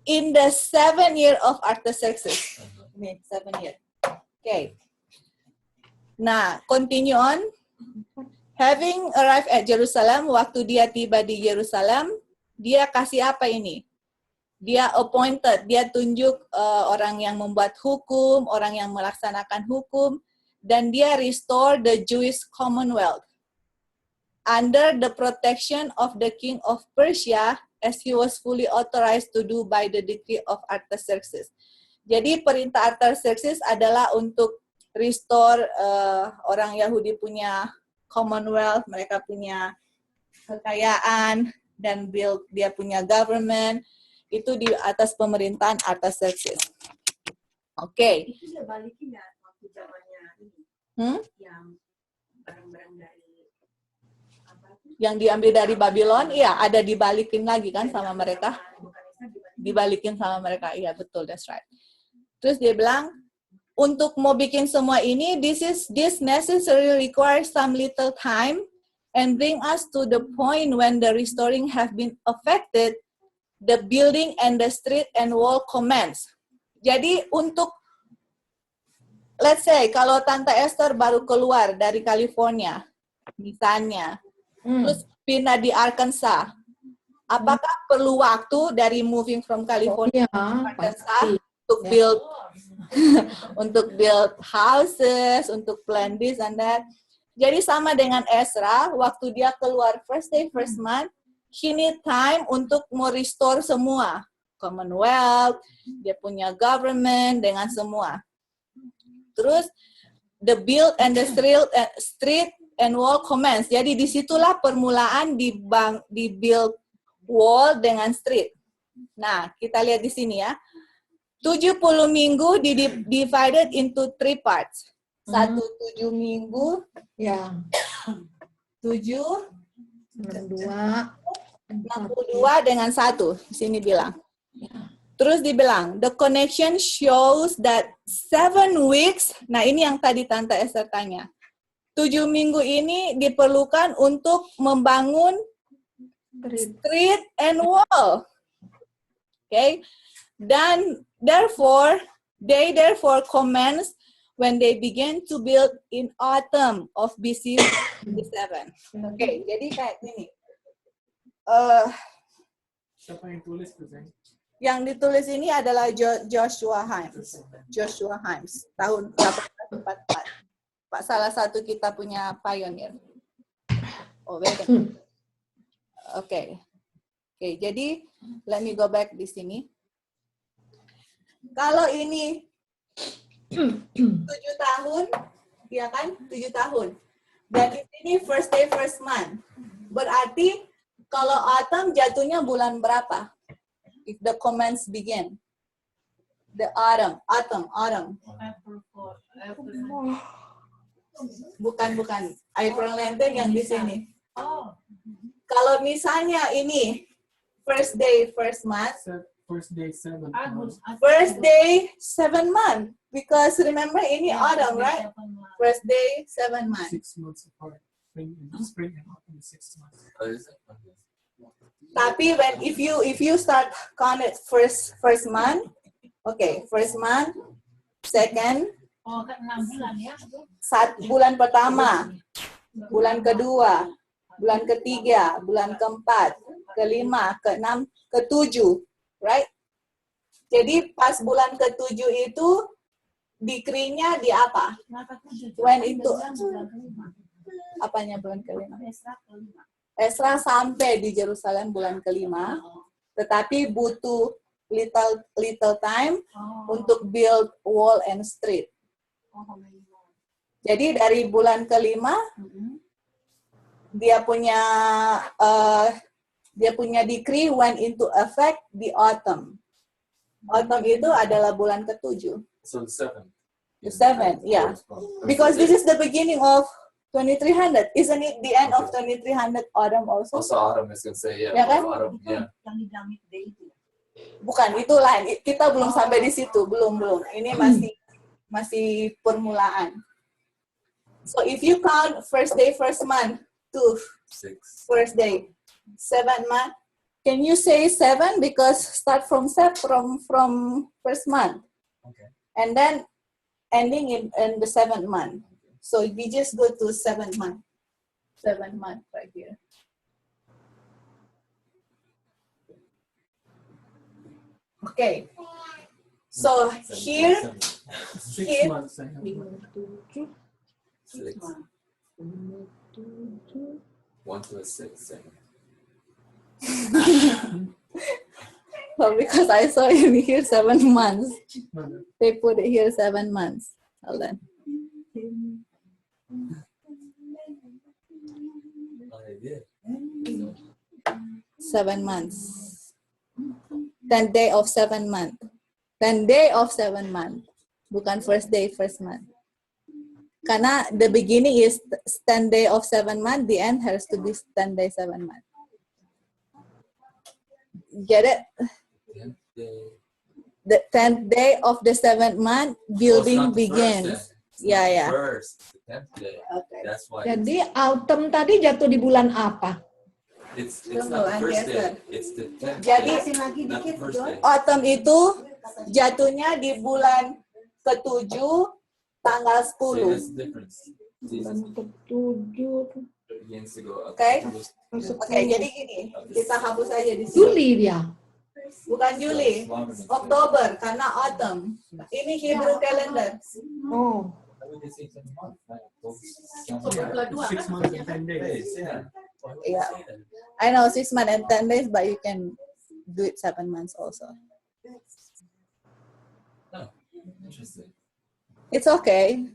[SPEAKER 1] In the 7th year of Artaxerxes. 7 year. Okay. Nah, continue on. Having arrived at Jerusalem, waktu dia tiba di Yerusalem, dia kasih apa ini? Dia appointed, dia tunjuk orang yang membuat hukum, orang yang melaksanakan hukum, dan dia restore the Jewish Commonwealth under the protection of the king of Persia, as he was fully authorized to do by the decree of Artaxerxes. Jadi perintah Artaxerxes adalah untuk restore orang Yahudi punya Commonwealth, mereka punya kekayaan, dan build dia punya government, itu di atas pemerintahan Artaxerxes. Oke.
[SPEAKER 4] Itu dia balikin ya waktu zamannya ini. Yang barang-barang dari apa itu?
[SPEAKER 1] Yang diambil dari Babylon, iya ada dibalikin lagi kan sama mereka. Dibalikin sama mereka, iya betul, that's right. Terus dia bilang, untuk mau bikin semua ini, this necessarily requires some little time and bring us to the point when the restoring have been affected, the building and the street and wall commence. Jadi untuk, let's say, kalau Tante Esther baru keluar dari California, misalnya, terus pindah di Arkansas, apakah perlu waktu dari moving from California to Arkansas untuk build untuk build houses, untuk plan this and that. Jadi sama dengan Ezra, waktu dia keluar first day, first month, he need time untuk merestore semua. Commonwealth, dia punya government, dengan semua. Terus, the build and the street and wall commence. Jadi disitulah permulaan di build wall dengan street. Nah, kita lihat di sini ya. 70 minggu divided into 3 parts. 7 minggu,
[SPEAKER 2] Ya.
[SPEAKER 1] 7,
[SPEAKER 2] 62.
[SPEAKER 1] dengan 1. Di sini bilang. Terus dibilang, the connection shows that 7 weeks, nah ini yang tadi Tante Esther tanya. 7 minggu ini diperlukan untuk membangun street and wall. Okay? Dan they therefore commence when they begin to build in autumn of BC 57. Okay, jadi kayak gini.
[SPEAKER 6] Siapa yang tulis present?
[SPEAKER 1] Yang ditulis ini adalah Joshua Himes. Joshua Himes, tahun 1844. Pak, salah satu kita punya pioneer. Oh, beda. Oke, jadi let me go back di sini. Kalau ini 7 tahun, ya kan? 7 tahun. Dan di sini first day, first month. Berarti kalau autumn jatuhnya bulan berapa? If the comments begin. The autumn. Bukan. April nanti yang di sini. Kalau misalnya ini first day, first month.
[SPEAKER 6] First day, 7
[SPEAKER 1] First day, 7 month. Because remember ini autumn, right? First day, 7 month.
[SPEAKER 6] 6 months apart. Spring and autumn is 6 months.
[SPEAKER 1] Tapi if you start count it first month, okay, first month, second, bulan pertama, bulan kedua, bulan ketiga, bulan keempat, kelima, keenam, ketujuh, right? Jadi pas bulan ketujuh itu decree-nya di apa? When itu apanya bulan kelima? Ezra sampai di Yerusalem bulan kelima, tetapi butuh little time untuk build wall and street. Jadi dari bulan kelima dia punya decree went into effect di autumn. Autumn itu adalah bulan ketujuh.
[SPEAKER 7] So the 7th.
[SPEAKER 1] The 7th, yeah. Because this is the beginning of 2300. Isn't it the end of 2300 autumn also?
[SPEAKER 7] Also autumn is going to say, yeah.
[SPEAKER 1] Ya kan?
[SPEAKER 7] Autumn, yeah.
[SPEAKER 1] Bukan, itu lain. Kita belum sampai di situ, belum. Ini masih permulaan. So if you count first day, first month to
[SPEAKER 7] 6.
[SPEAKER 1] first day, 7 month, can you say 7 because start from first month,
[SPEAKER 7] Okay.
[SPEAKER 1] and then ending in the 7th month. So we just go to 7th month. 7th month right here. Okay. So here,
[SPEAKER 6] 6 months. I have
[SPEAKER 7] 6. 1 to a 6.
[SPEAKER 1] well, because I saw in here 7 months,
[SPEAKER 6] No.
[SPEAKER 1] they put it here 7 months. Hold on.
[SPEAKER 7] Oh, they did.
[SPEAKER 1] 7 months. 10 day of 7 month. 10 day of 7 month. Bukan first day, first month. Karena the beginning is 10 day of 7 month, the end has to be 10 day, 7 month. Get it?
[SPEAKER 7] 10th day.
[SPEAKER 1] The 10th day of the 7th month, building
[SPEAKER 7] Oh, it's not the
[SPEAKER 1] begins.
[SPEAKER 7] first then.
[SPEAKER 1] Yeah, yeah.
[SPEAKER 7] First, the 10th day.
[SPEAKER 1] Okay.
[SPEAKER 7] That's why
[SPEAKER 2] Jadi autumn tadi jatuh di bulan apa?
[SPEAKER 7] it's
[SPEAKER 1] Tunggu,
[SPEAKER 7] not the first
[SPEAKER 1] Andy,
[SPEAKER 7] day. It's the 10th
[SPEAKER 1] Jadi,
[SPEAKER 7] day. Not the first day.
[SPEAKER 1] autumn itu jatuhnya di bulan ke-7 tanggal
[SPEAKER 7] See,
[SPEAKER 1] 10.
[SPEAKER 7] that's the difference. Jesus
[SPEAKER 2] Ketujuh.
[SPEAKER 7] begins to go up.
[SPEAKER 1] Okay.
[SPEAKER 7] to
[SPEAKER 1] Oke, jadi gini, kita hapus aja di sini.
[SPEAKER 2] Juli dia.
[SPEAKER 1] Bukan Juli, Oktober, karena autumn. Ini Hebrew calendar.
[SPEAKER 2] Oh.
[SPEAKER 6] 6 months and 10 days.
[SPEAKER 7] Yeah.
[SPEAKER 1] Yeah. I know 6 months and 10 days, but you can do it 7 months also.
[SPEAKER 7] Oh, interesting.
[SPEAKER 1] It's okay.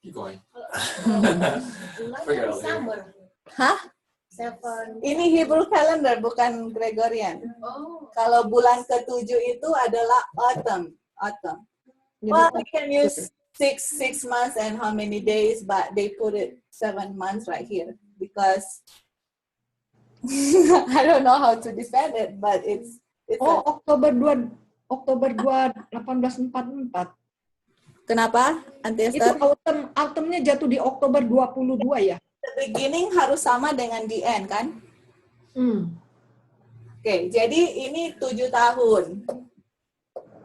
[SPEAKER 7] Keep going. Figure it out later.
[SPEAKER 1] Hah? Ini Hebrew calendar, bukan Gregorian.
[SPEAKER 4] Oh.
[SPEAKER 1] Kalau bulan ke-7 itu adalah autumn. Autumn. Well, we can use six months and how many days, but they put it 7 months right here because I don't know how to defend it, but it's
[SPEAKER 2] Oktober 1844.
[SPEAKER 1] Kenapa, Auntie
[SPEAKER 2] Itu
[SPEAKER 1] Esther?
[SPEAKER 2] autumn-nya jatuh di Oktober 22 ya?
[SPEAKER 1] The beginning harus sama dengan the end, kan? Oke, jadi ini 7 tahun.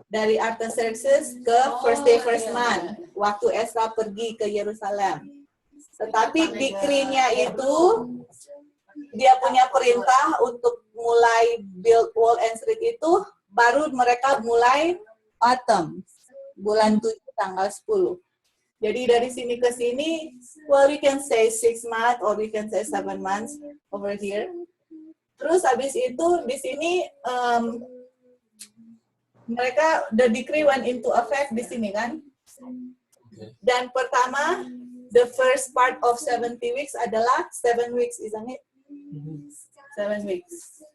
[SPEAKER 1] Dari Artaxerxes ke first day, first month. Waktu Ezra pergi ke Yerusalem. Tetapi decree-nya itu, dia punya perintah untuk mulai build wall and street itu, baru mereka mulai autumn. Bulan 7 tanggal 10. Jadi dari sini ke sini, well, we can say 6 months or we can say 7 months over here. Terus habis itu di sini mereka the decree went into effect di sini kan. Dan pertama, the first part of 70 weeks adalah 7 weeks, isn't it? 7 weeks.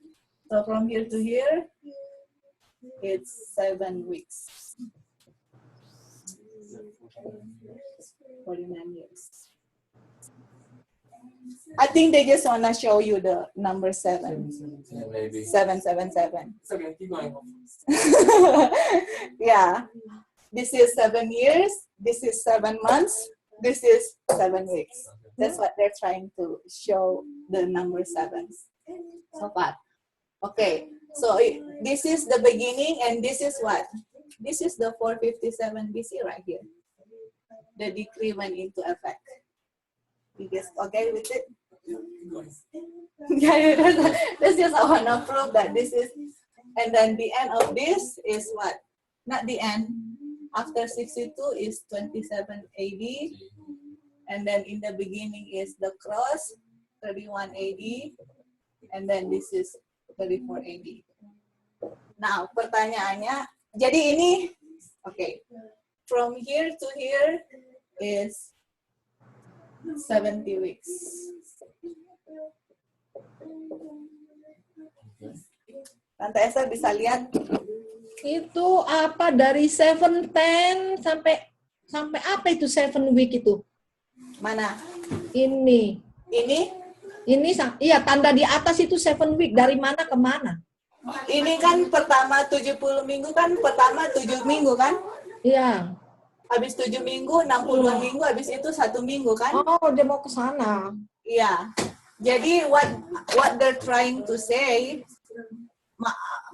[SPEAKER 1] So from here to here, it's 7 weeks. 49 years. I think they just want to show you the number 7.
[SPEAKER 7] Yeah, maybe.
[SPEAKER 1] 777.
[SPEAKER 7] It's okay, keep going.
[SPEAKER 1] Yeah. This is 7 years. This is 7 months. This is 7 weeks. That's what they're trying to show, the number 7. So far. Okay. So this is the beginning, and this is what? This is the 457 BC right here. The decree went into effect. You guys okay with it? Yeah, that's just I want to prove that this is, and then the end of this is what? Not the end. After 62 is 27 AD, and then in the beginning is the cross, 31 AD, and then this is 34 AD. Nah, pertanyaannya, jadi ini, okay. From here to here is 70 weeks. Tante Esther bisa lihat?
[SPEAKER 2] Itu apa dari 710 sampai apa itu 7 week itu?
[SPEAKER 1] Mana?
[SPEAKER 2] Ini. Iya, tanda di atas itu 7 week, dari mana ke mana?
[SPEAKER 1] Ini kan pertama 70 minggu kan, pertama 7 minggu kan?
[SPEAKER 2] Iya.
[SPEAKER 1] Habis 7 minggu, 60 minggu, habis itu 1 minggu kan?
[SPEAKER 2] Oh, dia mau ke sana.
[SPEAKER 1] Iya. Jadi what they're trying to say,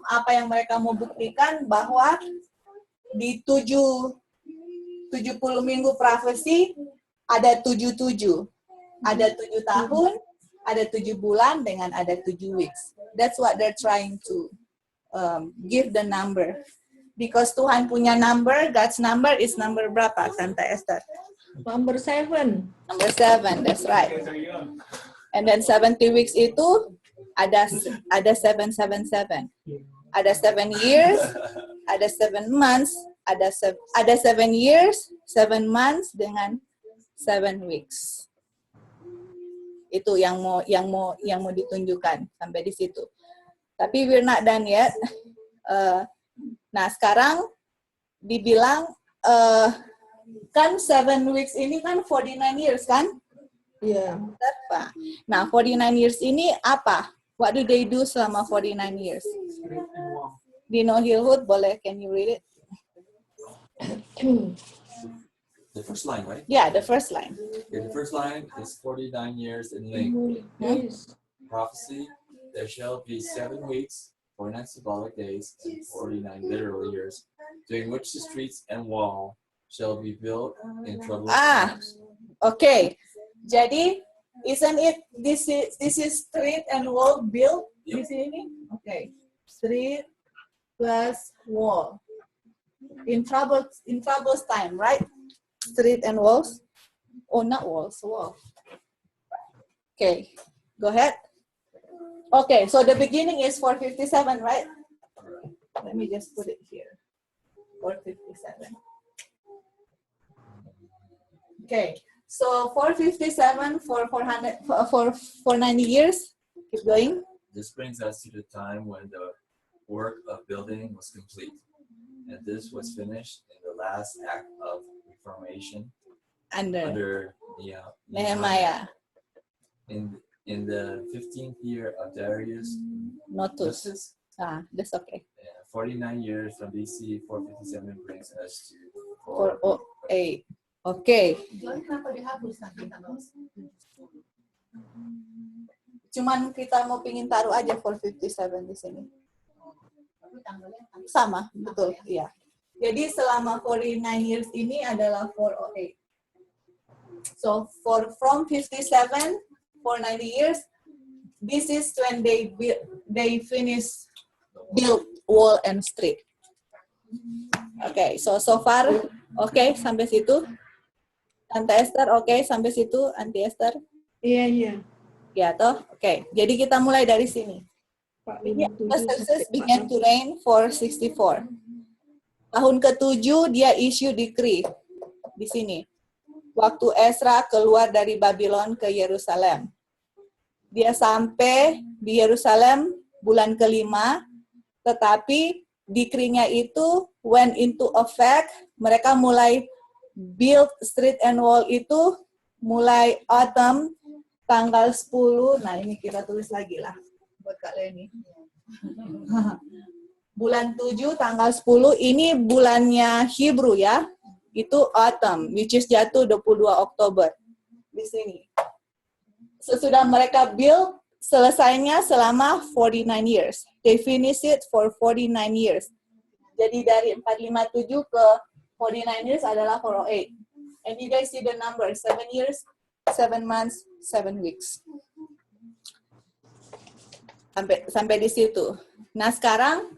[SPEAKER 1] apa yang mereka mau buktikan bahwa di 70 minggu prophecy ada 77. Ada 7 tahun, ada 7 bulan dengan ada 7 weeks. That's what they're trying to give the number. Because Tuhan punya number, God's number is number berapa, Tante Esther?
[SPEAKER 2] Number 7.
[SPEAKER 1] Number 7, that's right. And then 70 weeks itu ada 777. Ada 7 years, ada 7 months, ada 7 years, 7 months dengan 7 weeks. Itu yang mau ditunjukkan sampai di situ. Tapi we're not done yet. Nah, sekarang dibilang kan 7 weeks ini kan 49 years kan?
[SPEAKER 2] Iya.
[SPEAKER 1] Yeah. Nah, 49 years ini apa? What do they do selama 49 years? Dino Hillwood, boleh, can you read it?
[SPEAKER 7] The first line, right?
[SPEAKER 1] Yeah, the first line.
[SPEAKER 7] Okay, the first line is 49 years in length.
[SPEAKER 2] Yes.
[SPEAKER 7] Prophecy, there shall be 7 weeks, 49 symbolic days, and 49 literal years, during which the streets and wall shall be built in troublous times.
[SPEAKER 1] Okay. Jadi, isn't it, this is street and wall built di sini? Okay. Street plus wall. In troubles time, right? Street and walls. Oh, not walls, wall. Okay. Go ahead. Okay, so the beginning is 457, right? Let me just put it here. 457. Okay. So 457 for 400 for 90 years. Keep going.
[SPEAKER 7] This brings us to the time when the work of building was complete, and this was finished in the last act of reformation under
[SPEAKER 1] Nehemiah.
[SPEAKER 7] In the 15th year of Darius
[SPEAKER 1] Notus. That's okay.
[SPEAKER 7] 49 years from BC 457 brings us to
[SPEAKER 1] 408. Okay.
[SPEAKER 4] John, kenapa dihapus nanti tanggal?
[SPEAKER 1] Cuman kita mau pingin taruh aja 457 di sini.
[SPEAKER 4] Tapi tanggalnya
[SPEAKER 1] Sama, betul. Iya. Jadi selama 49 years ini adalah 408. So from 57 for 90 years, this is when they finish build wall and street. Okay, so far okay sampai situ. Tante Esther okay sampai situ, Auntie Esther?
[SPEAKER 2] Iya.
[SPEAKER 1] Ya toh, oke. Jadi kita mulai dari sini. Artaxerxes began to reign for 64. Tahun ke-7 dia issue decree di sini. Waktu Ezra keluar dari Babylon ke Yerusalem. Dia sampai di Yerusalem bulan ke-5, tetapi decree-nya itu went into effect, mereka mulai build street and wall itu mulai autumn tanggal 10, nah ini kita tulis lagi lah buat Kak Leni. Bulan 7 tanggal 10, ini bulannya Hebrew ya, itu autumn, which is jatuh 22 Oktober di sini. Sesudah mereka build, selesainya selama 49 years. They finish it for 49 years. Jadi dari 457 ke 49 years adalah 408. And you guys see the number, 7 years, 7 months, 7 weeks. Sampai di situ. Nah sekarang,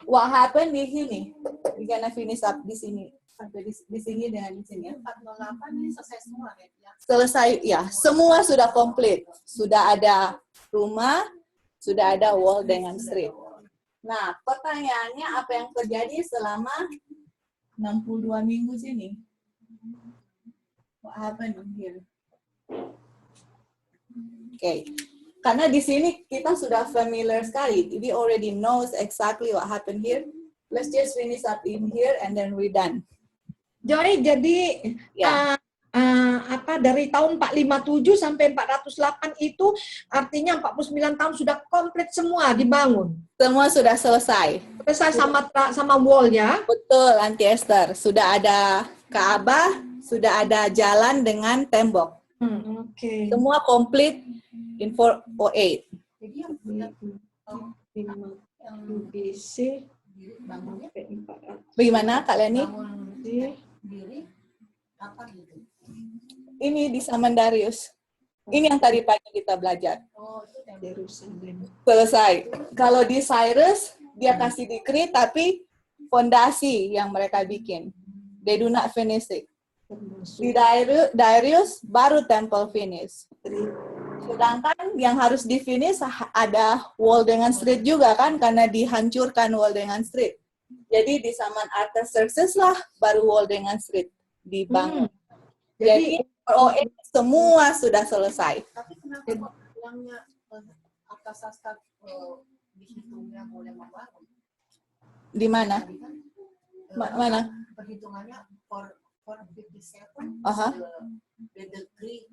[SPEAKER 1] what happened di sini? We gonna finish up di sini. Sampai di sini dengan di sini.
[SPEAKER 4] 408 ini selesai semua ya?
[SPEAKER 1] Selesai, ya. Semua sudah komplit. Sudah ada rumah, sudah ada wall dengan street. Nah, pertanyaannya apa yang terjadi selama 62 minggu sini? What happened here? Okay. Karena di sini kita sudah familiar sekali. We already knows exactly what happened here. Let's just finish up in here and then we're done.
[SPEAKER 2] Joy, jadi dari tahun 457 sampai 408 itu artinya 49 tahun sudah komplit semua dibangun.
[SPEAKER 1] Semua sudah selesai.
[SPEAKER 2] Selesai sama wall ya.
[SPEAKER 1] Betul, Auntie Esther. Sudah ada Ka'bah, sudah ada jalan dengan tembok.
[SPEAKER 2] Oke.
[SPEAKER 1] Semua komplit in 408.
[SPEAKER 4] Jadi yang punya
[SPEAKER 2] BC
[SPEAKER 4] bangunnya
[SPEAKER 1] Bagaimana Kak Leni?
[SPEAKER 4] bangun diri apa gitu?
[SPEAKER 1] Ini di zaman Darius. Ini yang tadi pagi kita belajar.
[SPEAKER 4] Oh, itu tembok.
[SPEAKER 2] Yerusalem.
[SPEAKER 1] Selesai. Kalau di Cyrus, dia kasih decree, tapi fondasi yang mereka bikin. They do not finish it. Di Darius, baru temple finish. Sedangkan yang harus di finish ada wall dengan street juga kan, karena dihancurkan wall dengan street. Jadi di zaman Artaxerxes lah, baru wall dengan street dibangun. Jadi semua sudah selesai.
[SPEAKER 4] Tapi kenapa kok bilangnya atas sastra dihitungnya boleh membangun?
[SPEAKER 1] Di mana?
[SPEAKER 4] Tadi kan,
[SPEAKER 1] Mana?
[SPEAKER 4] perhitungannya 457 the decree.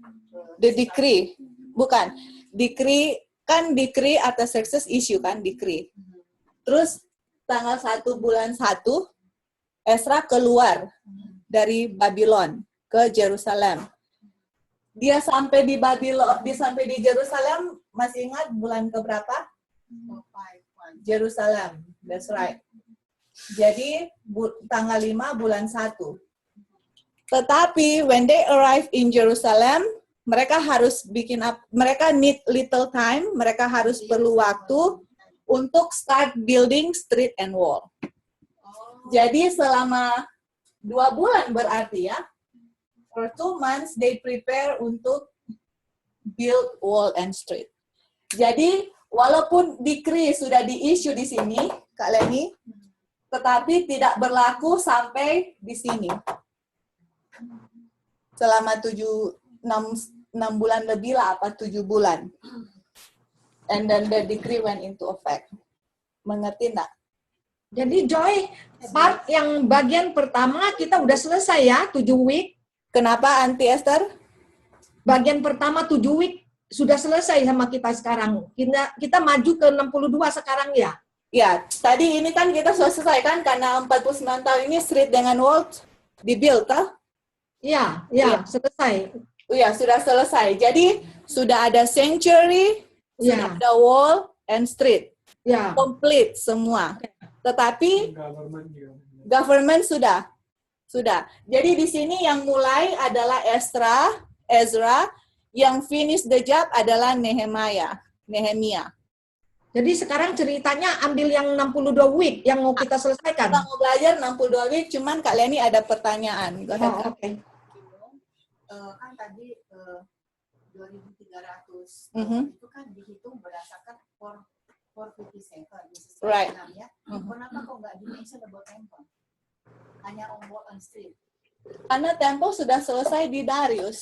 [SPEAKER 1] The decree. Bukan. Decree, kan decree Artaxerxes issue kan, decree. Terus tanggal 1 bulan 1, Ezra keluar dari Babylon ke Jerusalem. Dia sampai di Babylon, sampai di Jerusalem, masih ingat bulan keberapa? Jerusalem, that's right. Jadi tanggal 5 bulan 1. Tetapi when they arrive in Jerusalem, mereka harus mereka need little time, mereka harus perlu waktu untuk start building street and wall. Jadi selama 2 bulan berarti ya, for 2 months they prepare untuk build wall and street. Jadi walaupun decree sudah di-issue di sini, Kak Leni, tetapi tidak berlaku sampai di sini. Selama 7 6 bulan lebih lah, apa 7 bulan. And then the decree went into effect. Mengerti enggak?
[SPEAKER 2] Jadi Joy, part yang bagian pertama kita udah selesai ya, 7 week.
[SPEAKER 1] Kenapa Auntie Esther?
[SPEAKER 2] Bagian pertama 7 week sudah selesai sama kita sekarang. Kita maju ke 62 sekarang ya.
[SPEAKER 1] Ya, tadi ini kan kita sudah selesai kan karena 49 tahun ini street dengan wall dibuild, kah?
[SPEAKER 2] Iya, selesai.
[SPEAKER 1] Iya, sudah selesai. Jadi sudah ada sanctuary, sudah ada wall and street.
[SPEAKER 2] Ya.
[SPEAKER 1] Complete semua. Tetapi government sudah. Jadi di sini yang mulai adalah Ezra, yang finish the job adalah Nehemia.
[SPEAKER 2] Jadi sekarang ceritanya ambil yang 62 week yang mau kita selesaikan.
[SPEAKER 1] Kita mau belajar 62 week, cuman Kak Leni ada pertanyaan. Go ahead, Kak.
[SPEAKER 2] Oke.
[SPEAKER 8] Kan tadi 2.300 itu kan dihitung berdasarkan 457
[SPEAKER 1] Right.
[SPEAKER 8] ya. Kenapa kok nggak di-mention about temple? Hanya on wall and street.
[SPEAKER 1] Karena temple sudah selesai di Darius.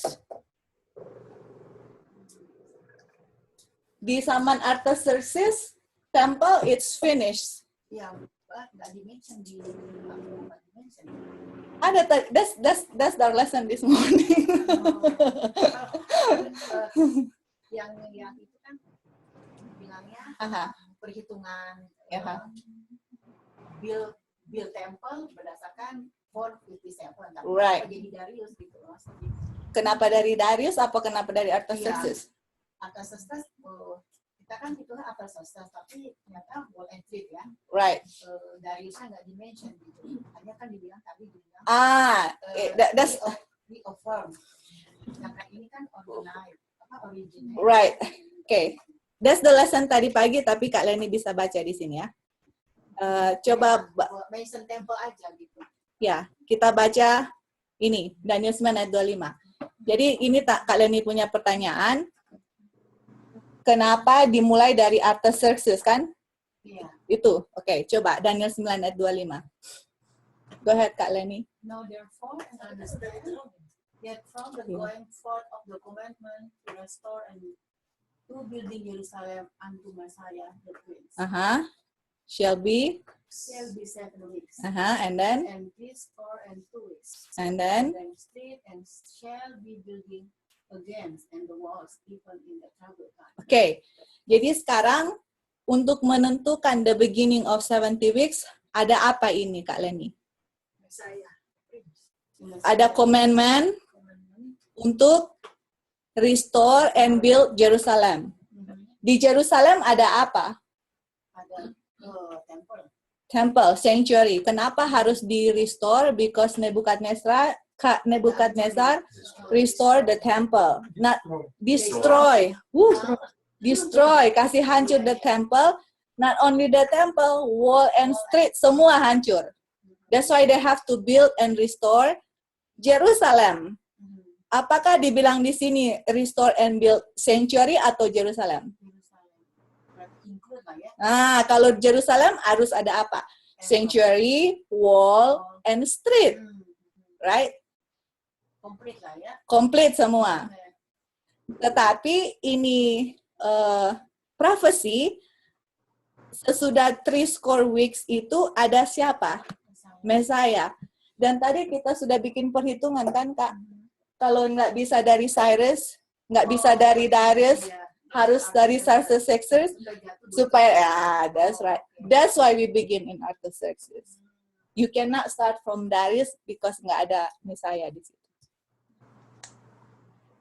[SPEAKER 1] Di zaman Artaxerxes, temple it's finished.
[SPEAKER 8] Ya, nggak di-mention di di-mention.
[SPEAKER 1] Ada, that's our lesson this morning.
[SPEAKER 8] yang itu kan bilangnya perhitungan build temple berdasarkan 457. Tapi
[SPEAKER 1] Right.
[SPEAKER 8] jadi Darius gitu loh.
[SPEAKER 1] Kenapa dari Darius? Apa kenapa dari Artaxerxes?
[SPEAKER 8] Artaxerxes kita kan hitungnya Artaxerxes, tapi ternyata wall and street ya.
[SPEAKER 1] Right.
[SPEAKER 8] Dariusnya nggak di-mention gitu. Hanya kan dibilang tadi
[SPEAKER 1] That's
[SPEAKER 8] di affirm. Karena ini kan original.
[SPEAKER 1] right. Okay. That's the lesson tadi pagi, tapi Kak Leni bisa baca di sini ya. Coba
[SPEAKER 8] mention temple aja gitu.
[SPEAKER 1] ya, kita baca ini Daniel 9 ayat 25. Jadi ini Kak Leni punya pertanyaan. Kenapa dimulai dari Artaxerxes kan?
[SPEAKER 8] Iya.
[SPEAKER 1] Itu. Oke, coba Daniel 9 ayat 25. Go ahead Kak Leni.
[SPEAKER 8] Now therefore understand that from the going forth of the commandment to restore and to building Jerusalem unto Messiah the Prince
[SPEAKER 1] Shall be
[SPEAKER 8] 7 weeks.
[SPEAKER 1] and then
[SPEAKER 8] And 3 weeks.
[SPEAKER 1] and then
[SPEAKER 8] Street and shall be building again and the walls even in the troubled time.
[SPEAKER 1] Oke. Jadi sekarang untuk menentukan the beginning of 70 weeks ada apa ini Kak Leni?
[SPEAKER 8] Messiah Prince.
[SPEAKER 1] Ada commandment untuk restore and build Jerusalem. Di Jerusalem ada apa?
[SPEAKER 8] Ada
[SPEAKER 1] Temple, sanctuary. Kenapa harus di-restore? Because Nebuchadnezzar restore the temple. Not destroy. Destroy, kasih hancur the temple. Not only the temple, wall and street, semua hancur. That's why they have to build and restore Jerusalem. Apakah dibilang di sini restore and build sanctuary atau Jerusalem? Nah, kalau Jerusalem harus ada apa? Sanctuary, wall, and street. Right?
[SPEAKER 8] Komplit lah ya.
[SPEAKER 1] Komplit semua. Tetapi ini prophecy, sesudah 3 weeks itu ada siapa? Messiah. Dan tadi kita sudah bikin perhitungan kan Kak? Kalau nggak bisa dari Cyrus, nggak bisa dari Darius, harus dari Artaxerxes supaya that's right. That's why we begin in Artaxerxes. You cannot start from Darius because nggak ada Messiah di situ.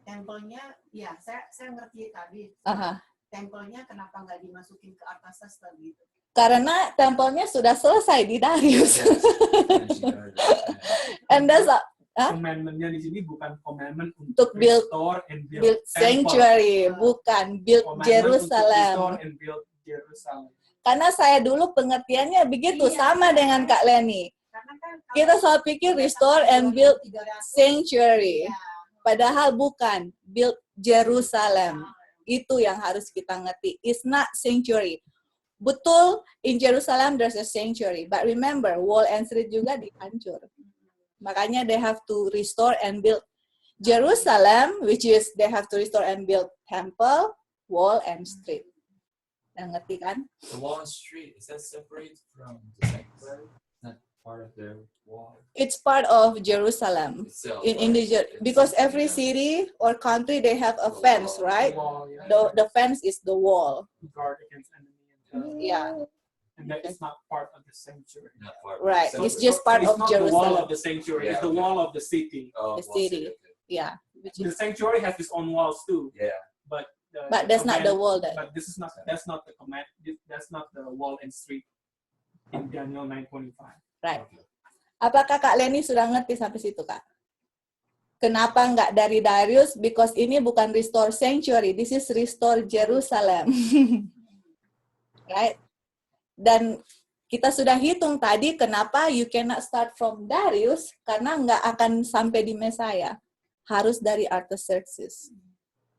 [SPEAKER 8] Tempelnya, ya saya ngerti tadi. Tempelnya kenapa nggak dimasukin ke Artaxerxes gitu?
[SPEAKER 1] Karena tempelnya sudah selesai di Darius. And that's
[SPEAKER 6] commandment-nya di sini bukan commandment
[SPEAKER 1] untuk build
[SPEAKER 6] restore and
[SPEAKER 1] build sanctuary, bukan build Jerusalem. Karena saya dulu pengertiannya begitu, sama dengan Kak Leni. Kita selalu pikir restore and build sanctuary. Padahal bukan, build Jerusalem. Itu yang harus kita ngerti. It's not sanctuary. Betul, in Jerusalem there's a sanctuary. But remember, wall and street juga dihancur. Makanya they have to restore and build Jerusalem, which is they have to restore and build temple, wall, and street. Yang ngerti kan?
[SPEAKER 7] The wall and street, is that separate from the sanctuary? Not part of the wall
[SPEAKER 1] It's part of Jerusalem.
[SPEAKER 7] itself.
[SPEAKER 1] In because every city or country they have a fence, right?
[SPEAKER 6] Wall, yeah.
[SPEAKER 1] The fence is the wall.
[SPEAKER 6] Guard against enemy.
[SPEAKER 1] Yeah,
[SPEAKER 6] And that is not part of the sanctuary.
[SPEAKER 7] Not part
[SPEAKER 1] right.
[SPEAKER 7] of the
[SPEAKER 1] It's just part
[SPEAKER 6] it's
[SPEAKER 1] of
[SPEAKER 6] not the wall
[SPEAKER 1] Jerusalem.
[SPEAKER 6] of the sanctuary,
[SPEAKER 7] Yeah,
[SPEAKER 6] it's the
[SPEAKER 7] okay.
[SPEAKER 6] wall of the city.
[SPEAKER 7] Oh,
[SPEAKER 1] The
[SPEAKER 7] wall
[SPEAKER 1] city.
[SPEAKER 7] okay.
[SPEAKER 1] Yeah, which
[SPEAKER 6] The
[SPEAKER 1] is,
[SPEAKER 6] sanctuary has its own walls too,
[SPEAKER 7] Yeah.
[SPEAKER 6] but
[SPEAKER 1] but that's not the wall.
[SPEAKER 6] But this is not. That's not the command. That's not the wall and street in Daniel 9:25.
[SPEAKER 1] Right. Apakah Kak Leni sudah ngerti sampai situ, Kak? Kenapa nggak dari Darius? Because ini bukan restore sanctuary, this is restore Jerusalem. Right? Dan kita sudah hitung tadi kenapa you cannot start from Darius, karena nggak akan sampai di Mesiah. Harus dari Artaxerxes.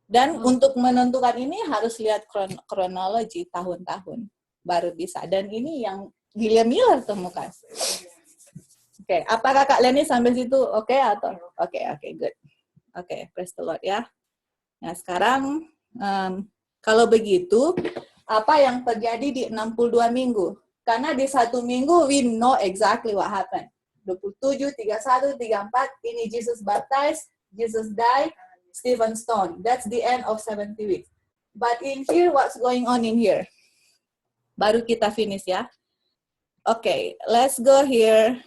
[SPEAKER 1] Dan untuk menentukan ini harus lihat kronologi tahun-tahun baru bisa. Dan ini yang William Miller temukan. Oke, apakah Kak Leni sampai situ oke atau oke, good. Oke, praise the Lord ya. Nah, sekarang kalau begitu apa yang terjadi di 62 minggu? Karena di 1 minggu we know exactly what happened. 27, 31, 34 ini Jesus baptized, Jesus died, Stephen stoned. That's the end of 70 weeks. But in here what's going on in here? Baru kita finish ya. Oke, let's go here.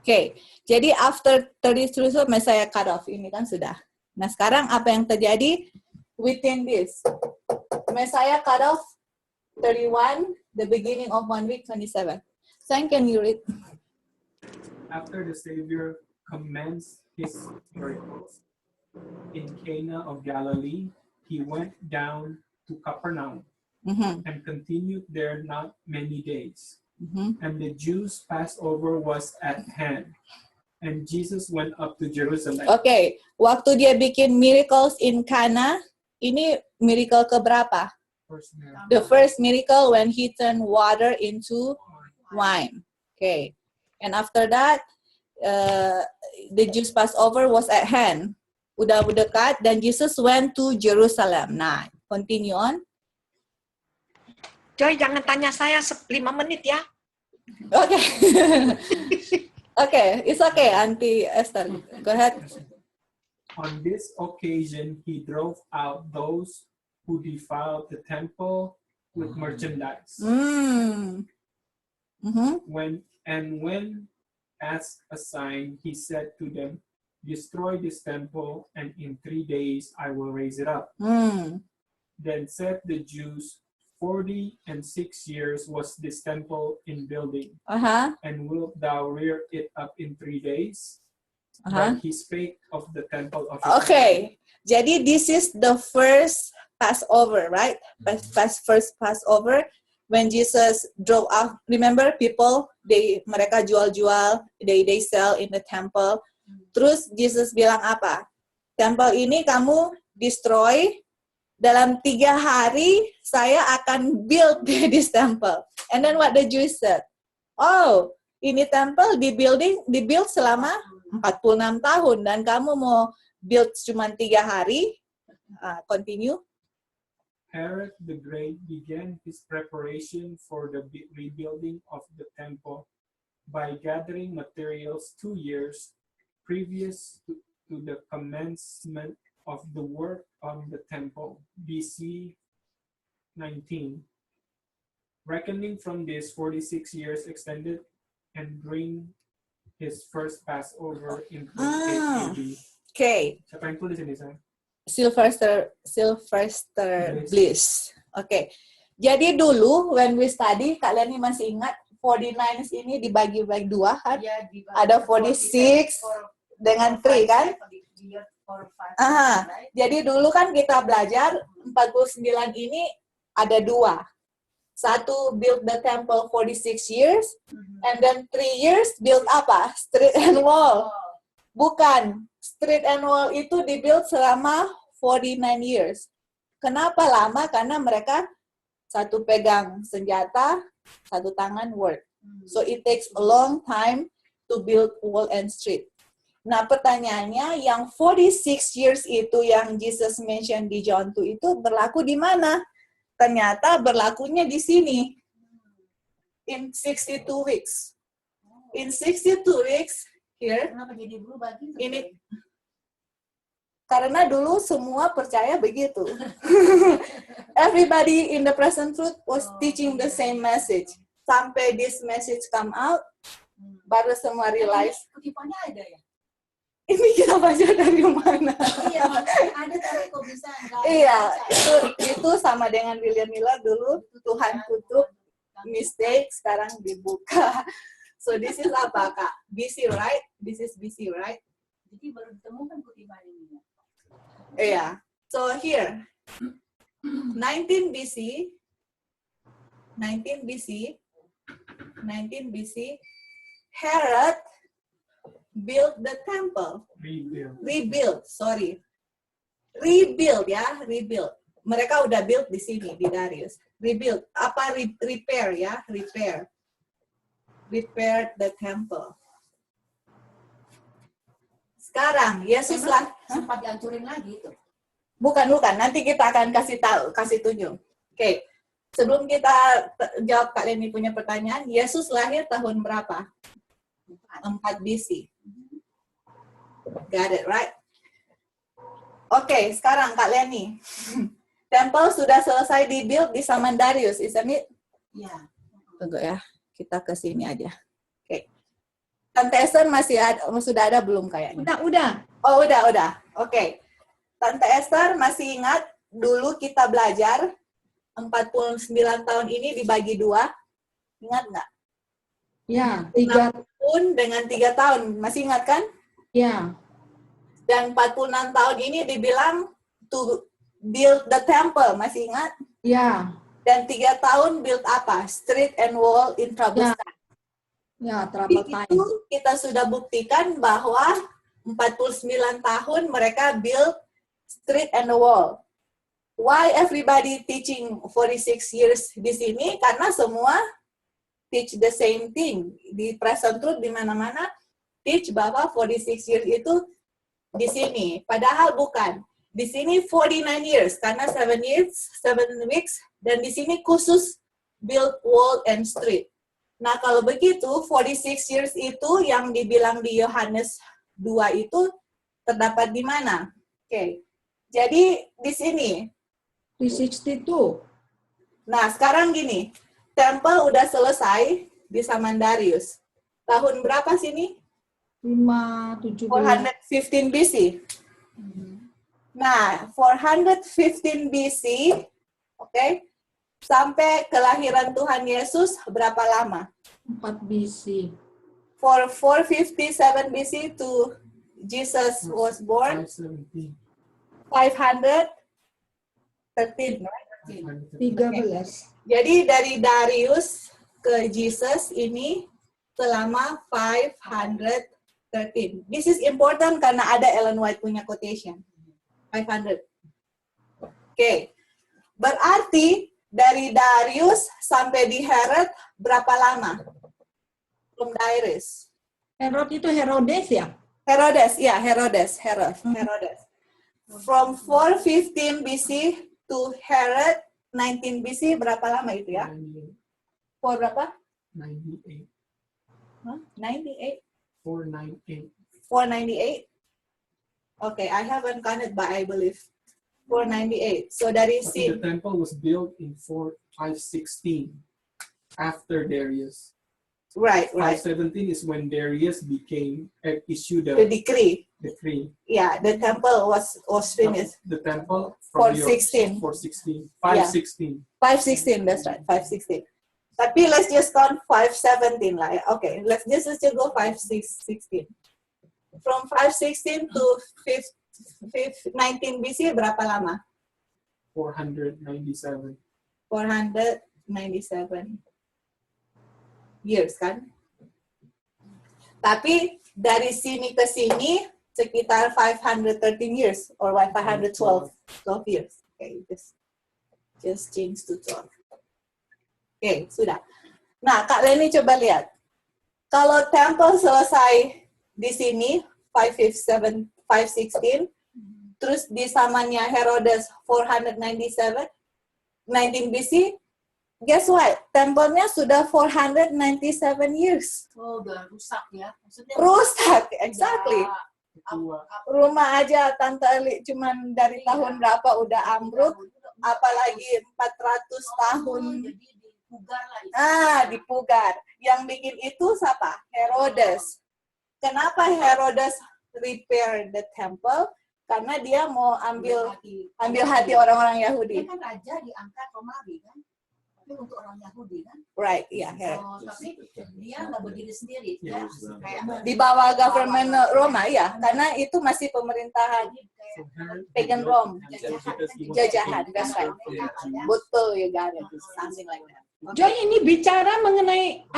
[SPEAKER 1] Oke, jadi after 33 Messiah cut off ini kan sudah. Nah sekarang apa yang terjadi within this? Messiah cut off 31, the beginning of 1 week 27. Sam, can you read?
[SPEAKER 6] After the Savior commenced his miracles in Cana of Galilee, he went down to Capernaum and continued there not many days. And the Jews' Passover was at hand. And Jesus went up to Jerusalem.
[SPEAKER 1] Oke, waktu dia bikin miracles in Cana, ini miracle keberapa?
[SPEAKER 6] First miracle.
[SPEAKER 1] The first miracle when he turned water into wine. Okay, and after that, the Jews' Passover was at hand. Udah dekat, dan Jesus went to Jerusalem. Nah, continue on.
[SPEAKER 2] Joy, jangan tanya saya 5 menit ya.
[SPEAKER 1] Oke. Okay, it's okay, Auntie Esther. Go ahead.
[SPEAKER 6] On this occasion, he drove out those who defiled the temple with merchandise. When asked a sign, he said to them, "Destroy this temple, and in 3 days I will raise it up." Then said the Jews, 40 and 6 years was this temple in building, and wilt thou rear it up in 3 days? But he spake of the temple of his
[SPEAKER 1] Okay, jadi this is the first Passover, right? First Passover when Jesus drove out. Remember, people mereka jual-jual, they sell in the temple. Terus Jesus bilang apa? Temple ini kamu destroy. Dalam 3 hari saya akan build this temple. And then what the Jews said? Oh, ini temple dibuild selama 46 tahun dan kamu mau build cuma 3 hari? Continue.
[SPEAKER 6] Herod the Great began his preparation for the rebuilding of the temple by gathering materials 2 years previous to the commencement of the work on the temple, BC 19. Reckoning from this, 46 years extended and bring his first Passover in 28 AD.
[SPEAKER 1] Okay.
[SPEAKER 6] Siapa yang tulis ini, Sam?
[SPEAKER 1] Sylvester Bliss. Oke. Jadi dulu when we study, kalian ini masih ingat 49 ini dibagi-bagi 2 kan? Ada 46 dengan 3 kan? Jadi dulu kan kita belajar 49 ini ada 2. Satu build the temple 46 years, and then 3 years build apa? Street and wall. Bukan. Street and wall itu dibuild selama 49 years. Kenapa lama? Karena mereka satu pegang senjata, satu tangan work. So it takes a long time to build wall and street. Nah, pertanyaannya yang 46 years itu yang Jesus mention di John 2 itu berlaku di mana? Ternyata berlakunya di sini. In 62 weeks. In 62 weeks, here,
[SPEAKER 8] Kenapa jadi berubah gitu?
[SPEAKER 1] ini karena dulu semua percaya begitu. Everybody in the present truth was teaching the same message. Sampai this message come out, baru semua realize,
[SPEAKER 8] Kutipannya ada ya?
[SPEAKER 1] ini kita baca dari mana?
[SPEAKER 8] Iya, maksudnya ada tapi kok bisa enggak?
[SPEAKER 1] Iya, itu sama dengan William Miller dulu, Tuhan tutup, mistake, sekarang dibuka. So this is apa, Kak? BC, right? This is BC, right?
[SPEAKER 8] Jadi baru ditemukan kutipan ini ya?
[SPEAKER 1] Iya. So here, 19 BC, 19 BC, Herod built the temple. Rebuild. Rebuild ya, rebuild. Mereka udah build di sini, di Darius. Rebuild. Apa repair ya, repair. Repair the temple. Sekarang, Yesus lah.
[SPEAKER 8] Sempat dihancurin lagi itu.
[SPEAKER 1] Bukan. Nanti kita akan kasih tunjuk. Oke. Sebelum kita jawab Kak Leni punya pertanyaan, Yesus lahir tahun berapa? 4 BC. Got it, right? Oke, sekarang Kak Leni. Temple sudah selesai di-build di zaman Darius, isn't it?
[SPEAKER 8] Iya.
[SPEAKER 1] Tunggu ya, kita ke sini aja. Oke. Tante Esther sudah ada belum kayaknya?
[SPEAKER 2] Udah.
[SPEAKER 1] Oh, udah. Oke. Tante Esther masih ingat dulu kita belajar 49 tahun ini dibagi 2. Ingat nggak?
[SPEAKER 2] Ya,
[SPEAKER 1] 3 tahun dengan 3 tahun. Masih ingat kan?
[SPEAKER 2] Ya.
[SPEAKER 1] Dan 46 tahun ini dibilang to build the temple. Masih ingat?
[SPEAKER 2] Ya.
[SPEAKER 1] Dan 3 tahun build apa? Street and wall in troubled time.
[SPEAKER 2] Ya, trouble time.
[SPEAKER 1] Itu kita sudah buktikan bahwa 49 tahun mereka build street and wall. Why everybody teaching 46 years di sini? Karena semua teach the same thing. Di present truth di mana-mana teach bahwa 46 years itu di sini. Padahal bukan. Di sini 49 years karena 7 years, 7 weeks, dan di sini khusus build wall and street. Nah, kalau begitu 46 years itu yang dibilang di Yohanes 2 itu terdapat di mana? Oke. Jadi di sini
[SPEAKER 2] 362.
[SPEAKER 1] Nah, sekarang gini, temple udah selesai di zaman Darius. Tahun berapa sini?
[SPEAKER 2] 517.
[SPEAKER 1] 415 BC. Nah, 415 BC, oke, sampai kelahiran Tuhan Yesus berapa lama?
[SPEAKER 2] 4 BC.
[SPEAKER 1] For 457 BC to Jesus was born, 513, right?
[SPEAKER 2] 13.
[SPEAKER 1] Jadi dari Darius ke Jesus ini selama 513. This is important karena ada Ellen White punya quotation. 500. Oke. Berarti dari Darius sampai di Herod berapa lama? From Darius.
[SPEAKER 2] Herod itu Herodes ya?
[SPEAKER 1] Herodes. From 415 BC to Herod 19 BC berapa lama itu ya? 4 berapa?
[SPEAKER 6] 98.
[SPEAKER 1] Huh? 98?
[SPEAKER 6] 498.
[SPEAKER 1] 498? Okay, I haven't counted, but I believe 498. So dari
[SPEAKER 6] The
[SPEAKER 1] sini.
[SPEAKER 6] temple was built in 516 after Darius.
[SPEAKER 1] Right.
[SPEAKER 6] 517 is when Darius issued
[SPEAKER 1] The
[SPEAKER 6] the
[SPEAKER 1] decree.
[SPEAKER 6] decree.
[SPEAKER 1] Yeah, the temple was finished.
[SPEAKER 6] The temple from
[SPEAKER 1] 416.
[SPEAKER 6] 416. 516.
[SPEAKER 1] 516, that's right, 516. Tapi let's just count 517 lah ya. Okay, let's just go 516. From 516 to 19 BC berapa lama?
[SPEAKER 6] 497.
[SPEAKER 1] 497 years kan? Tapi dari sini ke sini sekitar 513 years or 512 years. Okay, just change to 12. Oke, sudah. Nah, Kak Leni coba lihat. Kalau temple selesai di sini 516. Terus di zamannya Herodes 497, 19 BC. Guess what? Tempelnya sudah 497 years.
[SPEAKER 8] Oh, udah rusak ya. Maksudnya
[SPEAKER 1] Rusak, exactly.
[SPEAKER 8] udah
[SPEAKER 1] Rumah aja Tante Eli cuman dari tahun berapa udah ambruk, apalagi 400 tahun.
[SPEAKER 8] Jadi dipugar lah.
[SPEAKER 1] Dipugar. Yang bikin itu siapa? Herodes. Kenapa Herodes repair the temple? Karena dia mau ambil hati orang-orang Yahudi.
[SPEAKER 8] Dia kan raja diangkat Romawi kan. Tapi untuk orang Yahudi kan.
[SPEAKER 1] Right, iya.
[SPEAKER 8] Oh, tapi dia nggak berdiri sendiri. Dia kayak
[SPEAKER 1] Di bawah government Roma, ya. Karena itu masih pemerintahan pagan Rome. Jajahan, that's right. Betul, you got it. Something like that.
[SPEAKER 2] Joy, ini bicara mengenai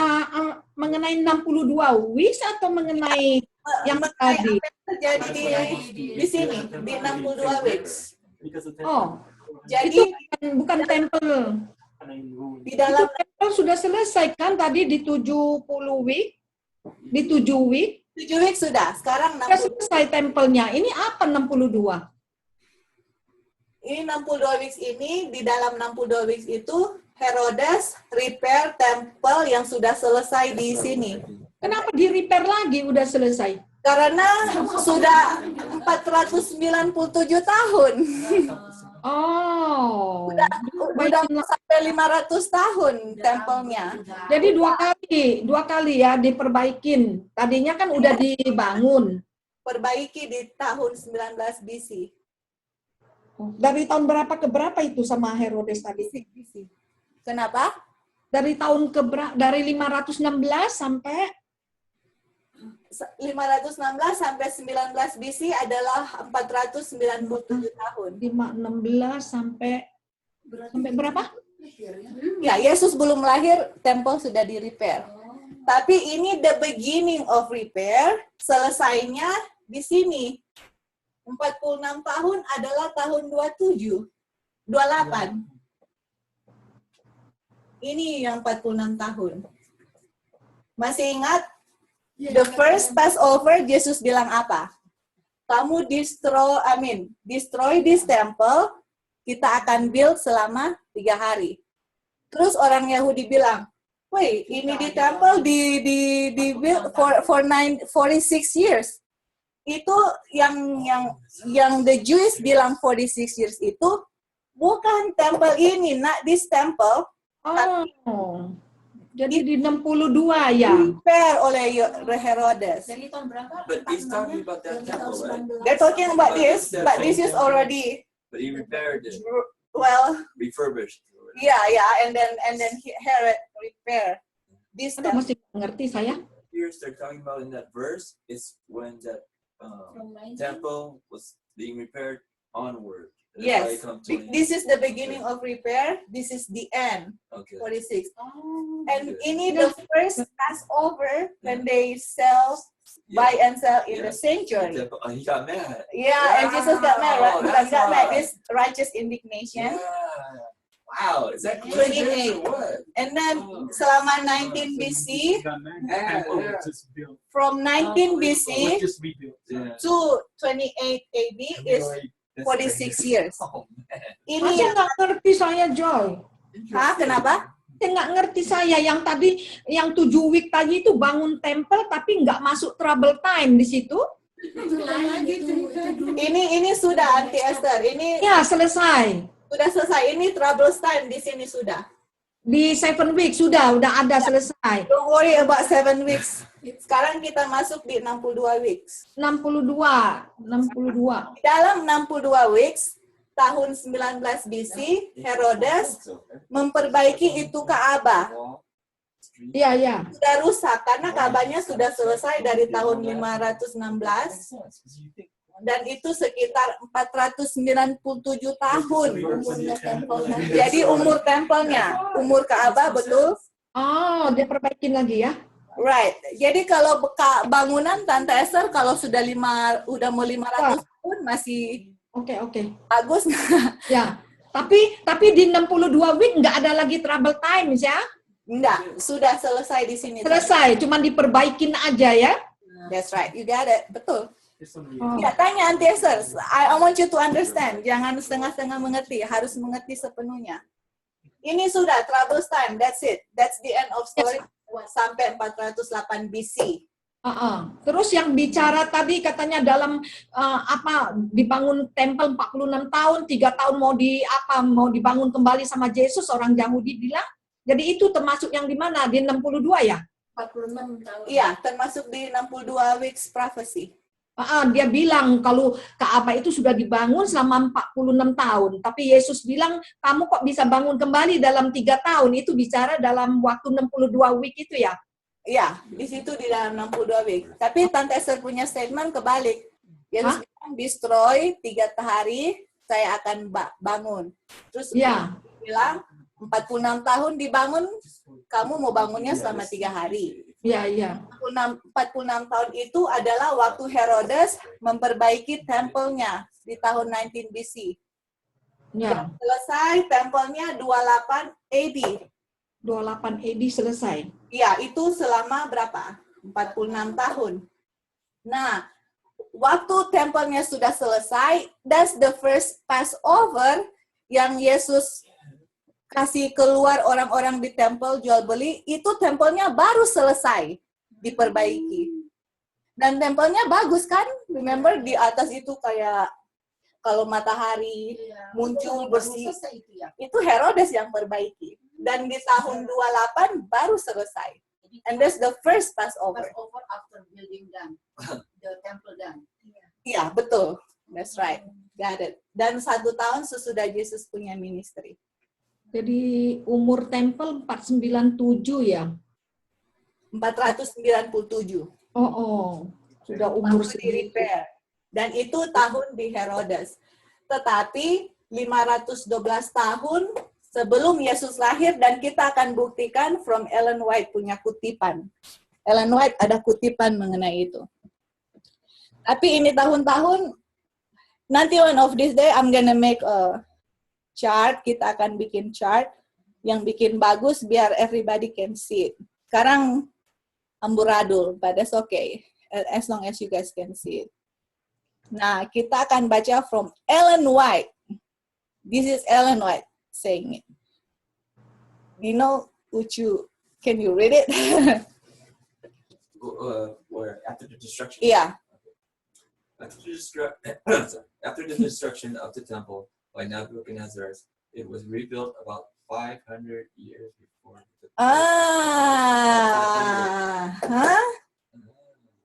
[SPEAKER 2] 62 weeks atau mengenai yang tadi?
[SPEAKER 1] Terjadi di sini, di 62 weeks.
[SPEAKER 2] Oh,
[SPEAKER 1] Jadi
[SPEAKER 2] bukan tempel.
[SPEAKER 1] di dalam
[SPEAKER 2] Tempel sudah selesai kan tadi di 70 week? Di 7 week?
[SPEAKER 1] 7 weeks sudah. Sekarang
[SPEAKER 2] Sudah
[SPEAKER 1] 60.
[SPEAKER 2] selesai tempelnya. Ini apa 62?
[SPEAKER 1] Ini 62 weeks ini, di dalam 62 weeks itu Herodes repair temple yang sudah selesai di sini.
[SPEAKER 2] Kenapa di repair lagi udah selesai?
[SPEAKER 1] Karena sudah 497 tahun.
[SPEAKER 2] Oh.
[SPEAKER 1] Udah sampai 500 tahun tempelnya.
[SPEAKER 2] Jadi dua kali ya diperbaikin. Tadinya kan udah dibangun.
[SPEAKER 1] Perbaiki di tahun 19 BC.
[SPEAKER 2] Dari tahun berapa ke berapa itu sama Herodes tadi?
[SPEAKER 1] Kenapa?
[SPEAKER 2] Dari tahun ke dari 516 sampai
[SPEAKER 1] 516 sampai 19 BC adalah 497 tahun.
[SPEAKER 2] 516 sampai berapa?
[SPEAKER 1] Ya, Yesus belum lahir, tempel sudah di-repair. Tapi ini the beginning of repair, selesainya di sini. 46 tahun adalah tahun 27, 28. Ini yang 46 tahun. Masih ingat? The first Passover, Yesus bilang apa? Kamu destroy this temple, kita akan build selama 3 hari. Terus orang Yahudi bilang, wait, ini di temple di build for 46 years. Itu yang the Jews bilang 46 years itu bukan temple ini, not this temple.
[SPEAKER 2] Oh. Jadi di 62 ya.
[SPEAKER 1] Repair oleh Herodes.
[SPEAKER 8] Dari tahun berapa?
[SPEAKER 7] But he's talking about that temple, right?
[SPEAKER 1] They're talking about this, but this is already
[SPEAKER 7] But he repaired it,
[SPEAKER 1] refurbished.
[SPEAKER 7] refurbished.
[SPEAKER 1] Yeah, and then Herod repair this
[SPEAKER 2] Aduh,
[SPEAKER 1] temple.
[SPEAKER 2] masih ngerti saya.
[SPEAKER 7] Here they're talking about in that verse is when that temple was being repaired onward. That's why
[SPEAKER 1] Yes,
[SPEAKER 7] it come to an
[SPEAKER 1] this
[SPEAKER 7] end.
[SPEAKER 1] is the beginning of repair. This is the end.
[SPEAKER 7] Okay.
[SPEAKER 1] 46.
[SPEAKER 8] Oh,
[SPEAKER 1] And
[SPEAKER 7] Okay.
[SPEAKER 1] ini the first Passover when they buy and sell in the sanctuary.
[SPEAKER 7] Temple. Oh, he got mad.
[SPEAKER 1] Yeah, and Jesus got mad, right?
[SPEAKER 7] Oh, that's
[SPEAKER 1] Got mad.
[SPEAKER 7] why.
[SPEAKER 1] This righteous indignation.
[SPEAKER 7] Yeah. Wow, is that
[SPEAKER 1] 28.
[SPEAKER 7] coincidence or what?
[SPEAKER 1] And then selama 19 BC, from 19 BC
[SPEAKER 7] Yeah.
[SPEAKER 1] to 28 AD is 46 years.
[SPEAKER 7] Oh, man.
[SPEAKER 1] Ini
[SPEAKER 2] Masih
[SPEAKER 1] yang,
[SPEAKER 2] nggak ngerti saya, Joy.
[SPEAKER 1] kenapa?
[SPEAKER 2] Masih nggak ngerti saya. Yang tadi, yang 7 week tadi itu bangun tempel tapi nggak masuk trouble time di situ.
[SPEAKER 1] Ini sudah anti Esther. Ini
[SPEAKER 2] Ya, selesai.
[SPEAKER 1] sudah selesai. Ini trouble time di sini sudah.
[SPEAKER 2] Di 7 week sudah ada selesai.
[SPEAKER 1] Don't worry about 7 weeks. Sekarang kita masuk di 62 weeks.
[SPEAKER 2] 62.
[SPEAKER 1] Di dalam 62 weeks, tahun 19 BC, Herodes memperbaiki itu Ka'bah.
[SPEAKER 2] Iya.
[SPEAKER 1] Sudah rusak karena Ka'bahnya sudah selesai dari tahun 516 dan itu sekitar 497 tahun umurnya tempelnya. Jadi umur tempelnya, umur Ka'bah betul.
[SPEAKER 2] Oh, dia perbaikin lagi ya.
[SPEAKER 1] Right. Jadi kalau bangunan Tante Esther kalau sudah mau 500 tahun masih
[SPEAKER 2] Oke.
[SPEAKER 1] bagus.
[SPEAKER 2] Ya. Tapi di 62 week nggak ada lagi trouble time ya.
[SPEAKER 1] Enggak, sudah selesai di sini.
[SPEAKER 2] Selesai, cuman diperbaikin aja ya.
[SPEAKER 1] That's right. You got it. Betul.
[SPEAKER 2] Oh.
[SPEAKER 1] Ya, tanya Auntie Esther. I want you to understand. Jangan setengah-setengah mengerti. Harus mengerti sepenuhnya. Ini sudah troubles time. That's it. That's the end of story. Sampai 408 BC.
[SPEAKER 2] Terus yang bicara tadi katanya dalam dibangun tempel 46 tahun, 3 tahun mau dibangun kembali sama Yesus, orang Yahudi bilang. Jadi itu termasuk yang di mana? Di 62 ya?
[SPEAKER 8] 46 tahun.
[SPEAKER 1] Iya, termasuk di 62 weeks prophecy.
[SPEAKER 2] Dia bilang kalau Ka'bah itu sudah dibangun selama 46 tahun. Tapi Yesus bilang, kamu kok bisa bangun kembali dalam 3 tahun? Itu bicara dalam waktu 62 week itu ya?
[SPEAKER 1] Iya, di situ di dalam 62 week. Tapi Tante Esther punya statement kebalik. Yesus bilang, destroy 3 hari, saya akan bangun. Terus bilang, 46 tahun dibangun, kamu mau bangunnya selama 3 hari.
[SPEAKER 2] Iya.
[SPEAKER 1] 46 tahun itu adalah waktu Herodes memperbaiki tempelnya di tahun 19 BC.
[SPEAKER 2] Ya.
[SPEAKER 1] Selesai tempelnya 28 AD.
[SPEAKER 2] 28 AD selesai.
[SPEAKER 1] Iya, itu selama berapa? 46 tahun. Nah, waktu tempelnya sudah selesai, that's the first Passover yang Yesus kasih keluar orang-orang di tempel jual beli, itu tempelnya baru selesai diperbaiki. Dan tempelnya bagus kan? Remember di atas itu kayak kalau matahari muncul bersih. Itu Herodes yang perbaiki. Dan di tahun 28 baru selesai. And that's the first Passover.
[SPEAKER 8] Passover after building done. The temple done.
[SPEAKER 1] Iya, betul. That's right. Got it. Dan 1 tahun sesudah Yesus punya ministry.
[SPEAKER 2] Jadi umur tempel 497 ya?
[SPEAKER 1] 497.
[SPEAKER 2] Sudah umur
[SPEAKER 1] segitu. Dan itu tahun di Herodes. Tetapi 512 tahun sebelum Yesus lahir, dan kita akan buktikan from Ellen White punya kutipan. Ellen White ada kutipan mengenai itu. Tapi ini tahun-tahun, nanti one of this day I'm gonna make a chart, kita akan bikin chart yang bikin bagus biar everybody can see it. Sekarang amburadul, but that's okay, as long as you guys can see it. Nah, kita akan baca from Ellen White. This is Ellen White saying it. You know, can you read it?
[SPEAKER 7] Where after the destruction?
[SPEAKER 1] Yeah.
[SPEAKER 7] After the destruction of the temple by Nebuchadnezzar, it was rebuilt about 500 years before.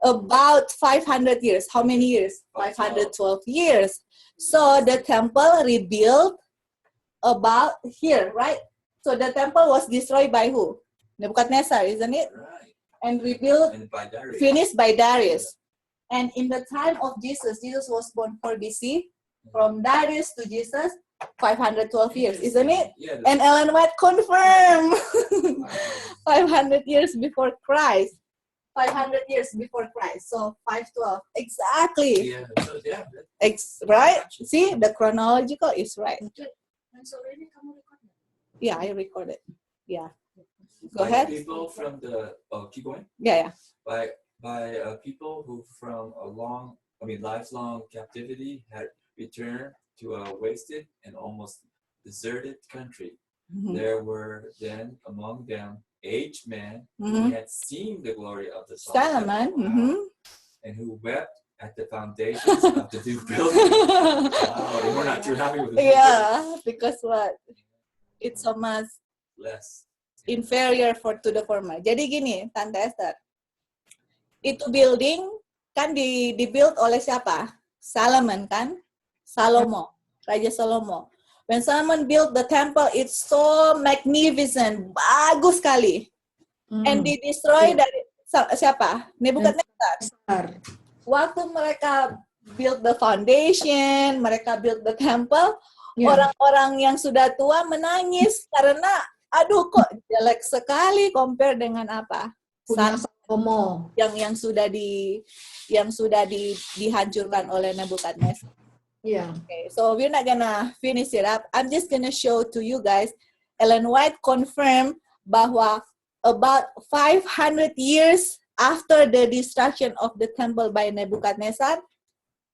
[SPEAKER 1] About 500 years. How many years? 512 years. So the temple rebuilt about here, right? So the temple was destroyed by who? Nebuchadnezzar, isn't it?
[SPEAKER 7] Right.
[SPEAKER 1] And rebuilt, finished by Darius. And in the time of Jesus was born 4 BC. From Darius to Jesus, 512 years, isn't it?
[SPEAKER 7] Yeah,
[SPEAKER 1] and Ellen White confirmed 500 years before Christ. 500 years before Christ. So 512. Exactly.
[SPEAKER 7] Yeah.
[SPEAKER 1] Right? See, the chronological is right. Yeah, I recorded. Yeah. Go ahead.
[SPEAKER 7] People from the keep going.
[SPEAKER 1] Yeah.
[SPEAKER 7] By people who from lifelong captivity had returned to a wasted and almost deserted country.
[SPEAKER 1] Mm-hmm.
[SPEAKER 7] There were then among them aged men who had seen the glory of the
[SPEAKER 1] Solomon.
[SPEAKER 7] And who wept at the foundations of the new building. Wow, they were not too happy with it.
[SPEAKER 1] Yeah, because what? It's so much
[SPEAKER 7] less
[SPEAKER 1] inferior to the former. Jadi gini, Tante Esther. Itu building kan dibuild oleh siapa? Solomon kan? Raja Salomo. When Solomon built the temple, it's so magnificent, bagus sekali. And they destroy dari siapa? Nebuchadnezzar. Waktu mereka build the foundation, mereka build the temple, orang-orang yang sudah tua menangis karena aduh kok jelek sekali compare dengan apa?
[SPEAKER 2] Salomo
[SPEAKER 1] yang sudah dihancurkan oleh Nebuchadnezzar.
[SPEAKER 2] Yeah.
[SPEAKER 1] Okay, so we're not gonna finish it up. I'm just gonna show to you guys. Ellen White confirmed bahwa about 500 years after the destruction of the temple by Nebuchadnezzar,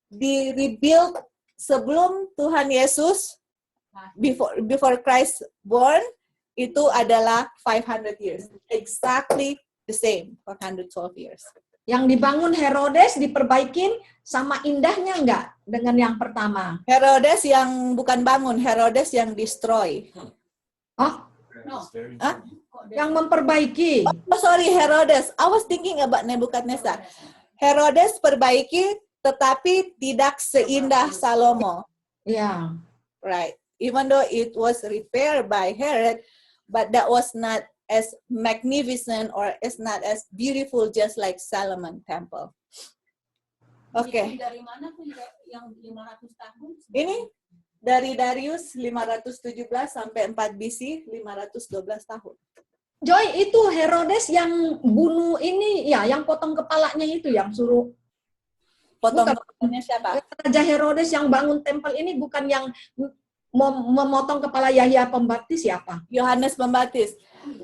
[SPEAKER 1] di rebuild sebelum Tuhan Yesus, before Christ born, itu adalah 500 years. Exactly the same, 412 years.
[SPEAKER 2] Yang dibangun Herodes diperbaikin sama indahnya enggak dengan yang pertama?
[SPEAKER 1] Herodes yang bukan bangun, Herodes yang destroy.
[SPEAKER 2] Oh,
[SPEAKER 7] It's very
[SPEAKER 1] Huh?
[SPEAKER 7] important.
[SPEAKER 2] yang memperbaiki.
[SPEAKER 1] Oh, sorry, Herodes. I was thinking about Nebukadnezar. Herodes perbaiki, tetapi tidak seindah Salomo.
[SPEAKER 2] Ya.
[SPEAKER 1] Right. Even though it was repaired by Herod, but that was not as magnificent or it's not as beautiful just like Solomon temple. Oke.
[SPEAKER 8] Dari mana tuh yang 500 tahun?
[SPEAKER 1] Ini dari Darius 517 sampai 4 BC 512 tahun.
[SPEAKER 2] Joy, itu Herodes yang bunuh ini, ya, yang potong kepalanya itu, yang suruh
[SPEAKER 1] Potong
[SPEAKER 2] Bukan.
[SPEAKER 1] kepalanya siapa?
[SPEAKER 2] Raja Herodes yang bangun tempel ini bukan yang memotong kepala Yahya Pembaptis, siapa?
[SPEAKER 1] Yohanes Pembaptis.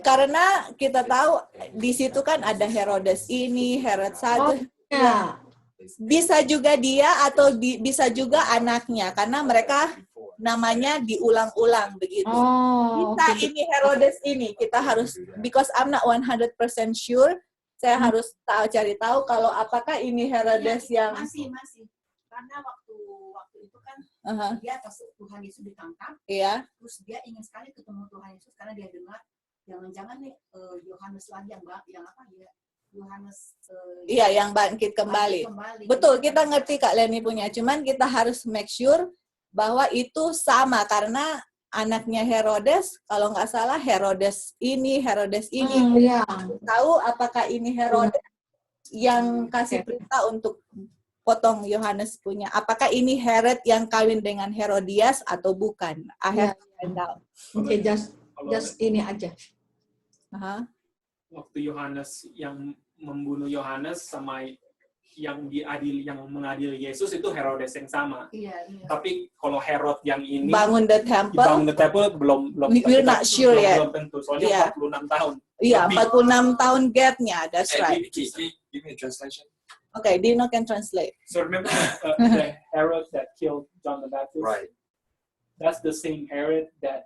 [SPEAKER 1] Karena kita tahu di situ kan ada Herodes ini, Herod satu.
[SPEAKER 2] Ya.
[SPEAKER 1] Bisa juga dia atau bisa juga anaknya karena mereka namanya diulang-ulang begitu.
[SPEAKER 2] Oh,
[SPEAKER 1] Kita
[SPEAKER 2] oke.
[SPEAKER 1] ini Herodes ini kita harus, because I'm not 100% sure, saya harus cari tahu kalau apakah ini Herodes yang
[SPEAKER 8] masih karena waktu itu kan dia Tuhan Yesus ditangkap,
[SPEAKER 1] iya,
[SPEAKER 8] terus dia ingin sekali ketemu Tuhan Yesus karena dia dengar jangan-jangan nih Yohanes lagi yang apa ya, Yohanes
[SPEAKER 1] iya yang bangkit kembali. Betul, kita ngerti Kak Leni punya, cuman kita harus make sure bahwa itu sama karena anaknya Herodes, kalau nggak salah Herodes ini.
[SPEAKER 2] Ya.
[SPEAKER 1] Tahu apakah ini Herodes yang kasih perintah untuk potong Yohanes punya? Apakah ini Herod yang kawin dengan Herodias atau bukan? I have to find out.
[SPEAKER 2] Oke, just ini aja.
[SPEAKER 1] Aha.
[SPEAKER 6] Waktu Yohanes yang membunuh Yohanes sama yang mengadili Yesus itu Herodes yang sama.
[SPEAKER 8] Iya.
[SPEAKER 6] Tapi kalau Herod yang ini
[SPEAKER 1] Bangun the temple.
[SPEAKER 6] belum
[SPEAKER 1] We're not sure yet.
[SPEAKER 6] Belum tentu. Soalnya 46 tahun.
[SPEAKER 1] Iya,
[SPEAKER 6] Lebih.
[SPEAKER 1] 46 tahun gapnya. That's right.
[SPEAKER 7] Give me a translation.
[SPEAKER 1] Okay, Dino can translate.
[SPEAKER 6] So remember the Herod that killed John the Baptist?
[SPEAKER 7] Right.
[SPEAKER 6] That's the same Herod that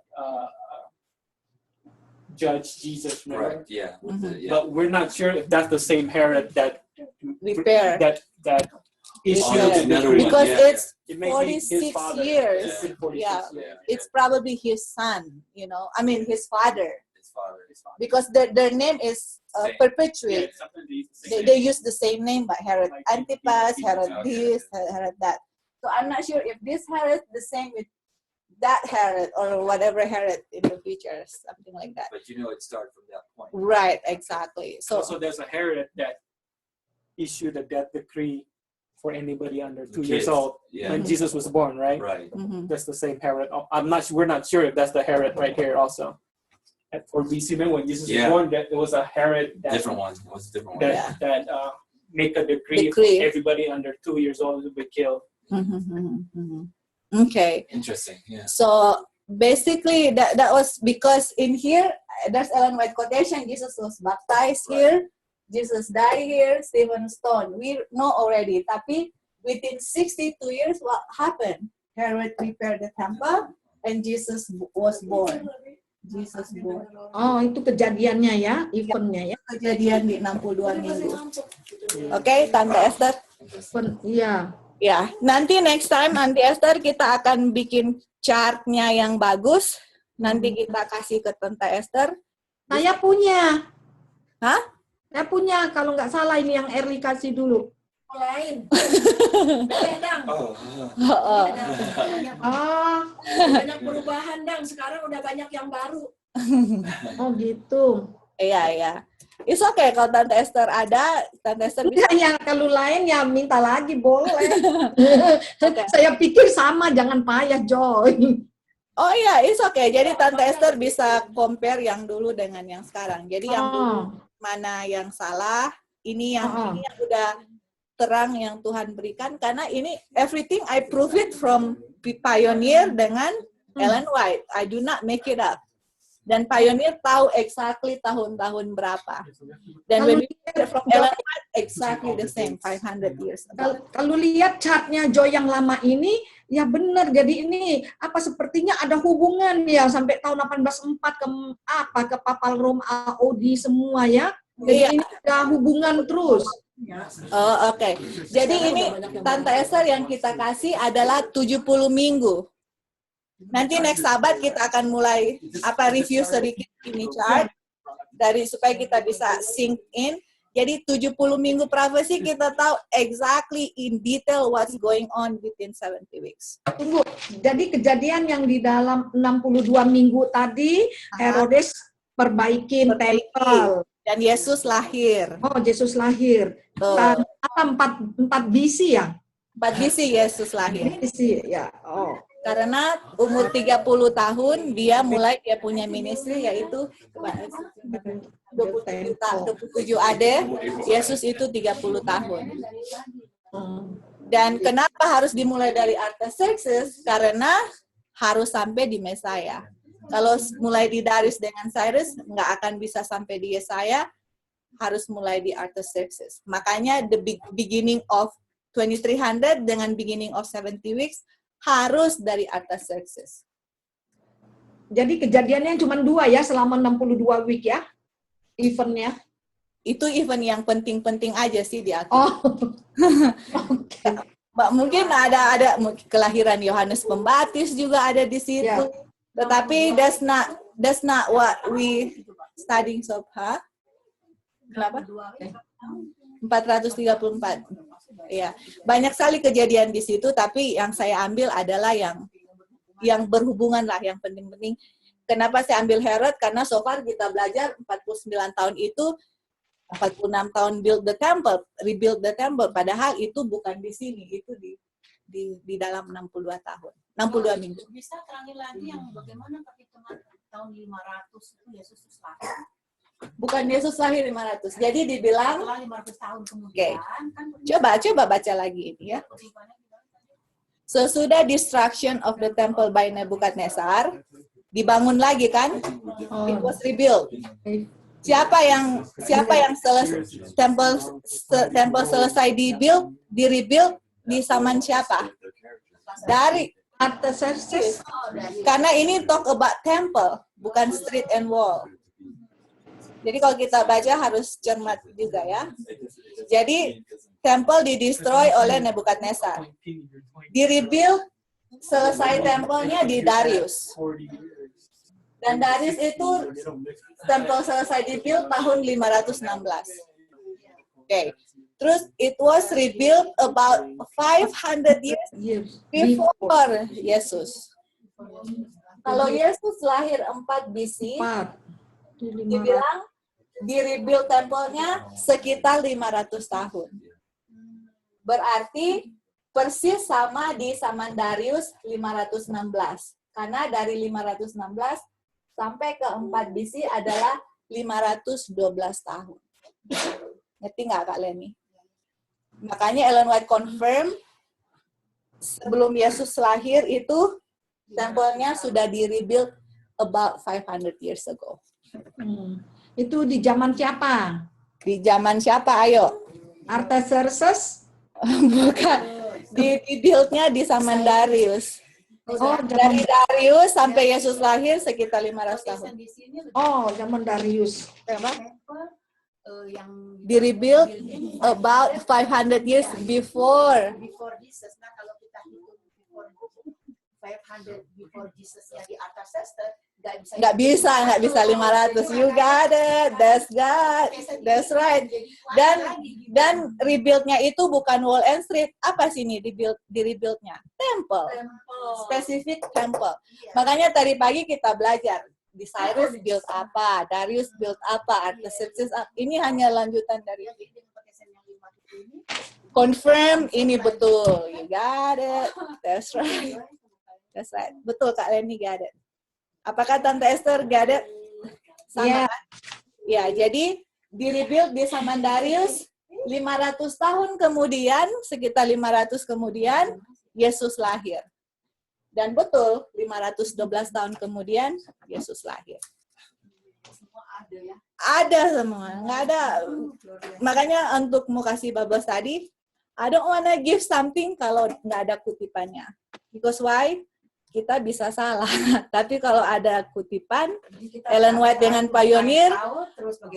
[SPEAKER 6] judged Jesus, remember?
[SPEAKER 7] Right. Yeah.
[SPEAKER 1] Mhm.
[SPEAKER 6] But we're not sure if that's the same Herod that
[SPEAKER 1] Repair.
[SPEAKER 6] that issued
[SPEAKER 1] Repair.
[SPEAKER 6] the
[SPEAKER 7] Another
[SPEAKER 6] decree.
[SPEAKER 7] one,
[SPEAKER 1] Because
[SPEAKER 7] yeah.
[SPEAKER 1] it's
[SPEAKER 6] It may be his
[SPEAKER 1] 46
[SPEAKER 6] father.
[SPEAKER 1] years.
[SPEAKER 6] It's been 46
[SPEAKER 1] Yeah.
[SPEAKER 6] years.
[SPEAKER 1] It's probably his son, I mean his father.
[SPEAKER 7] His father.
[SPEAKER 1] Because their name is
[SPEAKER 7] Same.
[SPEAKER 1] perpetuate.
[SPEAKER 6] Yeah, sometimes they use the same
[SPEAKER 1] They
[SPEAKER 6] name.
[SPEAKER 1] use the same name, but Herod
[SPEAKER 6] Like
[SPEAKER 1] Antipas,
[SPEAKER 6] Antipas,
[SPEAKER 1] Herod
[SPEAKER 7] okay.
[SPEAKER 1] this, Herod that. So I'm not sure if this Herod the same with that Herod or whatever Herod in the future, something like that.
[SPEAKER 7] But it started from that point.
[SPEAKER 1] Right, exactly. So
[SPEAKER 6] Also, there's a Herod that issued a death decree for anybody under 2 years
[SPEAKER 7] Kids.
[SPEAKER 6] old
[SPEAKER 7] Yeah.
[SPEAKER 6] when Jesus was born, right?
[SPEAKER 7] Right.
[SPEAKER 1] mhm.
[SPEAKER 6] That's the same Herod. We're not sure if that's the Herod right here also. For BC, when Jesus
[SPEAKER 7] Yeah.
[SPEAKER 6] was born, that there was a Herod that
[SPEAKER 7] Different one. It was a different one.
[SPEAKER 6] that,
[SPEAKER 1] Yeah.
[SPEAKER 6] that make a decree,
[SPEAKER 1] Decree.
[SPEAKER 6] everybody under 2 years old will be killed.
[SPEAKER 1] Mhm, mhm, mhm. Okay.
[SPEAKER 7] Interesting. Yeah.
[SPEAKER 1] So basically that was because in here there's Ellen White quotation, Jesus was baptized here, Jesus died here, Stephen Stone. We know already. Tapi within 62 years what happened? Herod repaired the temple and Jesus was born. Jesus born.
[SPEAKER 2] Oh, itu kejadiannya ya, eventnya ya.
[SPEAKER 1] Kejadian di 62 minggu. Oke, Tante Esther.
[SPEAKER 2] Iya.
[SPEAKER 1] Ya, nanti next time Auntie Esther kita akan bikin chartnya yang bagus. Nanti kita kasih ke Tante Esther.
[SPEAKER 2] Saya punya.
[SPEAKER 1] Hah?
[SPEAKER 2] Saya punya, kalau nggak salah ini yang Erli kasih dulu.
[SPEAKER 3] Lain. Dang.
[SPEAKER 7] Oh.
[SPEAKER 1] Oh.
[SPEAKER 2] Oh,
[SPEAKER 3] Banyak perubahan, Dang. Sekarang udah banyak yang baru.
[SPEAKER 2] oh gitu.
[SPEAKER 1] Iya, iya. It's okay kalau Tante Esther ada, Tante Esther bisa.
[SPEAKER 2] Enggak, ya kalau lain ya minta lagi boleh. Saya pikir sama, jangan payah Joy.
[SPEAKER 1] Oh iya, it's okay. Jadi Tante Esther bisa compare yang dulu dengan yang sekarang. Jadi yang dulu mana yang salah, ini yang udah terang yang Tuhan berikan. Karena ini everything I prove it from Pioneer dengan Ellen White. I do not make it up. Dan pioneer tahu exactly tahun-tahun berapa. Dan when we hear from Ellen White, exactly the same, 500 years ago.
[SPEAKER 2] Kalau lihat chartnya Joy yang lama ini, ya benar. Jadi ini apa sepertinya ada hubungan ya sampai tahun 1804 ke Papal Rome, AOD semua ya. Jadi ini ada hubungan terus.
[SPEAKER 1] Oh, oke. Jadi ini Tante Esther yang kita kasih adalah 70 minggu. Nanti next Sabat kita akan mulai review sedikit ini chart supaya kita bisa sink in. Jadi 70 minggu prophecy kita tahu exactly in detail what's going on within 70 weeks.
[SPEAKER 2] Tunggu. Jadi kejadian yang di dalam 62 minggu tadi Herodes perbaikin tempel.
[SPEAKER 1] Dan Yesus lahir.
[SPEAKER 2] Oh, Yesus lahir. Apa 4 BC ya?
[SPEAKER 1] 4 BC Yesus lahir.
[SPEAKER 2] BC ya. Oh.
[SPEAKER 1] Karena umur 30 tahun dia punya ministry yaitu 27 AD, Yesus itu 30 tahun. Dan kenapa harus dimulai dari Artaxerxes? Karena harus sampai di Mesaya. Kalau mulai di Darius dengan Cyrus nggak akan bisa sampai di Yesaya, harus mulai di Artaxerxes. Makanya the beginning of 2300 dengan beginning of 70 weeks harus dari Artaxerxes.
[SPEAKER 2] Jadi kejadiannya cuma 2 ya selama 62 week ya, eventnya.
[SPEAKER 1] Itu event yang penting-penting aja sih di Alkitab.
[SPEAKER 2] Oh, okay.
[SPEAKER 1] Mungkin ada kelahiran Yohanes Pembaptis juga ada di situ. Yeah. Tetapi that's not what we studying so far. Kenapa? 434. Ya, banyak sekali kejadian di situ, tapi yang saya ambil adalah yang berhubungan lah, yang penting-penting. Kenapa saya ambil Herod? Karena so far kita belajar 49 tahun itu, 46 tahun rebuild the temple, padahal itu bukan di sini, itu di dalam 62 tahun, 62 minggu.
[SPEAKER 8] Bisa terangin lagi yang bagaimana perhitungan tahun 500 itu Yesus lahir?
[SPEAKER 1] Bukan Yesus lahir 500. Jadi dibilang
[SPEAKER 8] setelah 500 tahun kemudian.
[SPEAKER 1] Okay. Coba baca lagi ini ya. Sesudah destruction of the temple by Nebuchadnezzar, dibangun lagi kan? It was rebuilt. Siapa yang selesai temple selesai di-rebuild di zaman siapa? Dari Artaxerxes. Karena ini talk about temple, bukan street and wall. Jadi kalau kita baca harus cermat juga ya. Jadi temple di-destroy oleh Nebukadnezar. Di-rebuild, selesai tempelnya di Darius. Dan Darius itu temple selesai di-build tahun 516. Okay. Terus it was rebuilt about 500 years before Yesus. Kalau Yesus lahir 4 BC, dibilang di-rebuild tempelnya sekitar 500 tahun. Berarti persis sama di zaman Darius 516. Karena dari 516 sampai ke 4 BC adalah 512 tahun. Ngerti nggak Kak Leni? Makanya Ellen White confirm sebelum Yesus lahir itu tempelnya sudah di-rebuild about 500 years ago.
[SPEAKER 2] Itu di zaman siapa?
[SPEAKER 1] Di zaman siapa? Ayo.
[SPEAKER 2] Artaxerxes?
[SPEAKER 1] Bukan. Di-build-nya di zaman Darius.
[SPEAKER 2] Oh,
[SPEAKER 1] dari Darius sampai Yesus lahir sekitar 500 tahun.
[SPEAKER 2] Oh, zaman Darius.
[SPEAKER 8] Yang
[SPEAKER 1] di-rebuild about 500 years before
[SPEAKER 8] Jesus. Nah, kalau kita hitung before 500 before Jesus yang di Artaxerxes
[SPEAKER 1] nggak bisa 500. You got it. That's right. Dan rebuild-nya itu bukan wall and street. Apa sih ini di-rebuild-nya? Temple. Specific temple. Makanya tadi pagi kita belajar di Cyrus build apa, Darius build apa, Artaxerxes apa. Ini hanya lanjutan dari confirm ini betul. You got it. That's right. Betul Kak Leni, got it. Apakah Tante Esther got it? Sama kan? Ya, jadi di-rebuild di zaman Darius 500 tahun kemudian, sekitar 500 kemudian Yesus lahir. Dan betul, 512 tahun kemudian Yesus lahir.
[SPEAKER 8] ya.
[SPEAKER 1] Ada semua, nggak ada. Makanya untuk mau kasih Bible study, I don't wanna give something kalau nggak ada kutipannya. Because why? Kita bisa salah. Tapi kalau ada kutipan, Ellen White dengan Pioneer,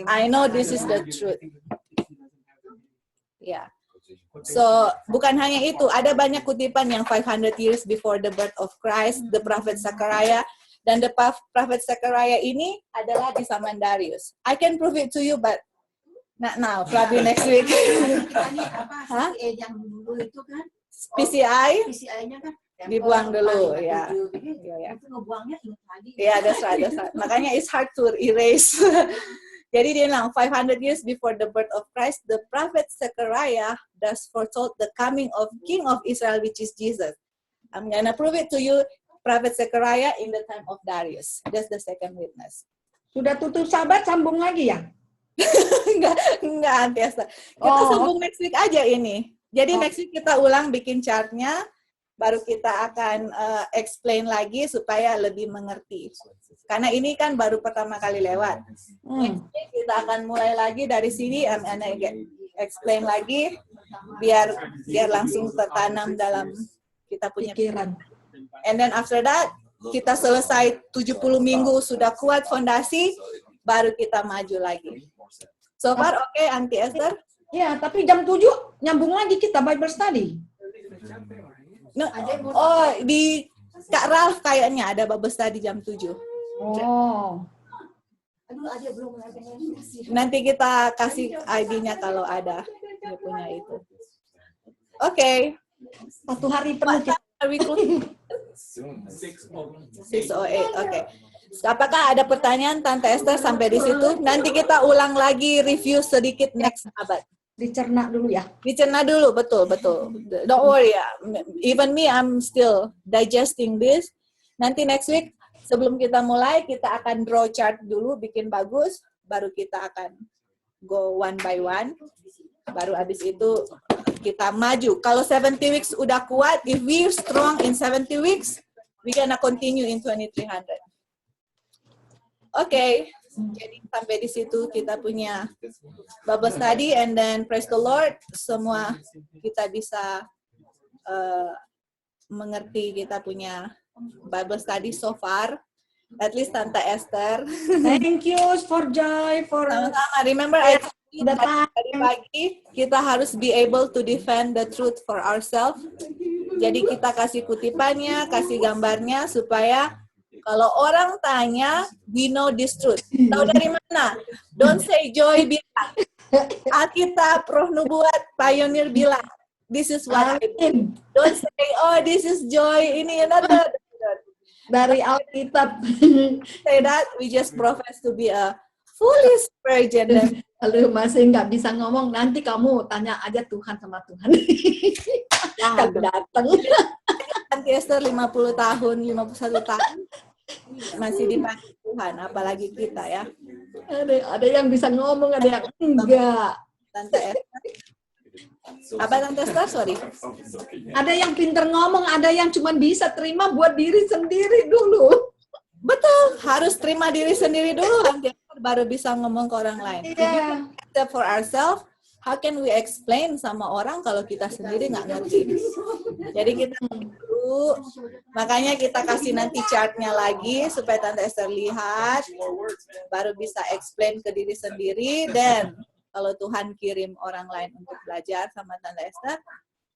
[SPEAKER 1] I know this is the truth. Ya. Yeah. So, bukan hanya itu, ada banyak kutipan yang 500 years before the birth of Christ, the prophet Zechariah, dan the prophet Zechariah ini adalah di zaman Darius. I can prove it to you, but not now, probably next week.
[SPEAKER 8] Hah? Yang dulu itu kan?
[SPEAKER 1] PCI-nya
[SPEAKER 8] kan?
[SPEAKER 1] Dibuang dulu, ya.
[SPEAKER 8] Itu ngebuangnya ingat lagi.
[SPEAKER 1] Ya, that's right. Makanya it's hard to erase. Jadi dia bilang, 500 years before the birth of Christ, the prophet Zechariah does foretold the coming of King of Israel, which is Jesus. I'm gonna prove it to you, prophet Zechariah in the time of Darius. That's the second witness.
[SPEAKER 2] Sudah tutup sahabat, sambung lagi ya?
[SPEAKER 1] Enggak, Antiasa. Kita sambung next week aja ini. Jadi next week kita ulang bikin chartnya, baru kita akan explain lagi supaya lebih mengerti. Karena ini kan baru pertama kali lewat. Next week kita akan mulai lagi dari sini, explain lagi, biar langsung tertanam dalam kita punya pikiran. And then after that, kita selesai 70 minggu sudah kuat fondasi, baru kita maju lagi. So far oke, Auntie Esther?
[SPEAKER 2] Ya, tapi jam 7 nyambung lagi kita Bible study.
[SPEAKER 1] No, di Kak Ralph kayaknya ada Bible study jam 7.
[SPEAKER 2] Oh.
[SPEAKER 8] Aduh, ada belum
[SPEAKER 1] Nanti kita kasih ID-nya kalau ada. Dia punya itu. Oke.
[SPEAKER 2] Satu hari penuh kita.
[SPEAKER 1] 6:08. Oke. Apakah ada pertanyaan Tante Esther sampai di situ? Nanti kita ulang lagi review sedikit next abad.
[SPEAKER 2] Dicerna dulu ya.
[SPEAKER 1] Dicerna dulu, betul. Don't worry ya. Even me, I'm still digesting this. Nanti next week, sebelum kita mulai, kita akan draw chart dulu, bikin bagus. Baru kita akan go one by one. Baru habis itu kita maju. Kalau 70 weeks udah kuat, if we're strong in 70 weeks, we gonna continue in 2300. Oke, jadi sampai di situ kita punya Bible study, and then praise the Lord, semua kita bisa mengerti, kita punya Bible study so far, at least Tante Esther.
[SPEAKER 2] Thank you for Joy for
[SPEAKER 1] sama-sama. Remember, tadi pagi kita harus be able to defend the truth for ourselves. Jadi kita kasih kutipannya, kasih gambarnya supaya kalau orang tanya, we know this truth. Tahu dari mana? Don't say Joy bilang. Alkitab, Roh Nubuat, Pioneer bilang. This is what I do. Don't say, oh this is Joy, ini another.
[SPEAKER 2] Dari Alkitab.
[SPEAKER 1] Say that, we just profess to be a foolish virgin.
[SPEAKER 2] Kalau masih nggak bisa ngomong, nanti kamu tanya aja Tuhan sama Tuhan. Kalau datang.
[SPEAKER 1] Nanti Esther 50 tahun, 51 tahun. Masih dipakai Tuhan, apalagi kita ya.
[SPEAKER 2] Ada yang bisa ngomong, ada yang enggak.
[SPEAKER 1] Tante Esther. Apa Tante Esther? Sorry.
[SPEAKER 2] Ada yang pinter ngomong, ada yang cuma bisa terima buat diri sendiri dulu.
[SPEAKER 1] Betul, harus terima diri sendiri dulu, Tante Esther, baru bisa ngomong ke orang lain.
[SPEAKER 2] Yeah.
[SPEAKER 1] Except for ourselves, how can we explain sama orang kalau kita sendiri nggak ngerti? Jadi kita dulu, makanya kita kasih nanti chartnya lagi supaya Tante Esther lihat, baru bisa explain ke diri sendiri. Dan kalau Tuhan kirim orang lain untuk belajar sama Tante Esther,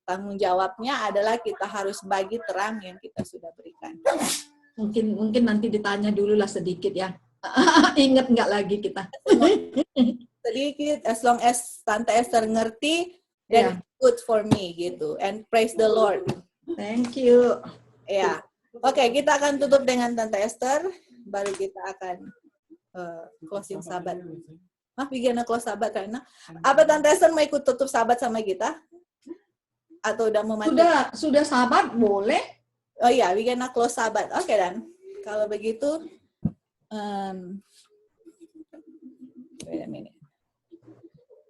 [SPEAKER 1] tanggung jawabnya adalah kita harus bagi terang yang kita sudah berikan.
[SPEAKER 2] Mungkin nanti ditanya dulu lah sedikit ya. Ingat nggak lagi kita?
[SPEAKER 1] Sedikit, as long as Tante Esther ngerti, then good for me gitu. And praise the Lord.
[SPEAKER 2] Thank you.
[SPEAKER 1] Ya, oke, kita akan tutup dengan Tante Esther, baru kita akan closing sahabat. Bikin close sahabat karena apa Tante Esther mau ikut tutup sahabat sama kita? Atau udah mau mati?
[SPEAKER 2] Sudah sahabat boleh.
[SPEAKER 1] Oh iya, we gonna close sahabat. Oke dan kalau begitu, wait a minute.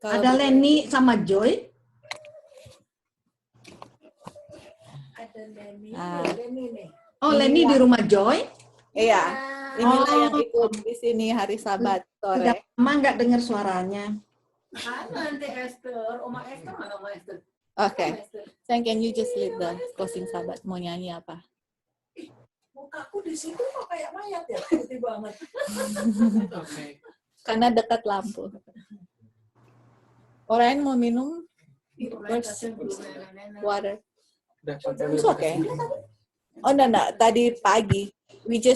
[SPEAKER 2] Ada Lenny sama Joy.
[SPEAKER 3] Ada Lenny.
[SPEAKER 2] Oh, Lenny di rumah Joy?
[SPEAKER 1] Iya. Inilah yang ikut di sini hari Sabat
[SPEAKER 2] Sudah
[SPEAKER 1] sore.
[SPEAKER 2] lama nggak dengar suaranya.
[SPEAKER 4] Nanti Esther, Oma Esther mana Oma Esther?
[SPEAKER 1] Oke. Sayang, can you just lead the closing Sabat? Mau nyanyi apa?
[SPEAKER 3] Mukaku di situ kok kayak mayat ya, putih banget.
[SPEAKER 6] Okay.
[SPEAKER 1] Karena dekat lampu. Orang mau minum water. It's okay. Oh, enggak. Tadi pagi. We just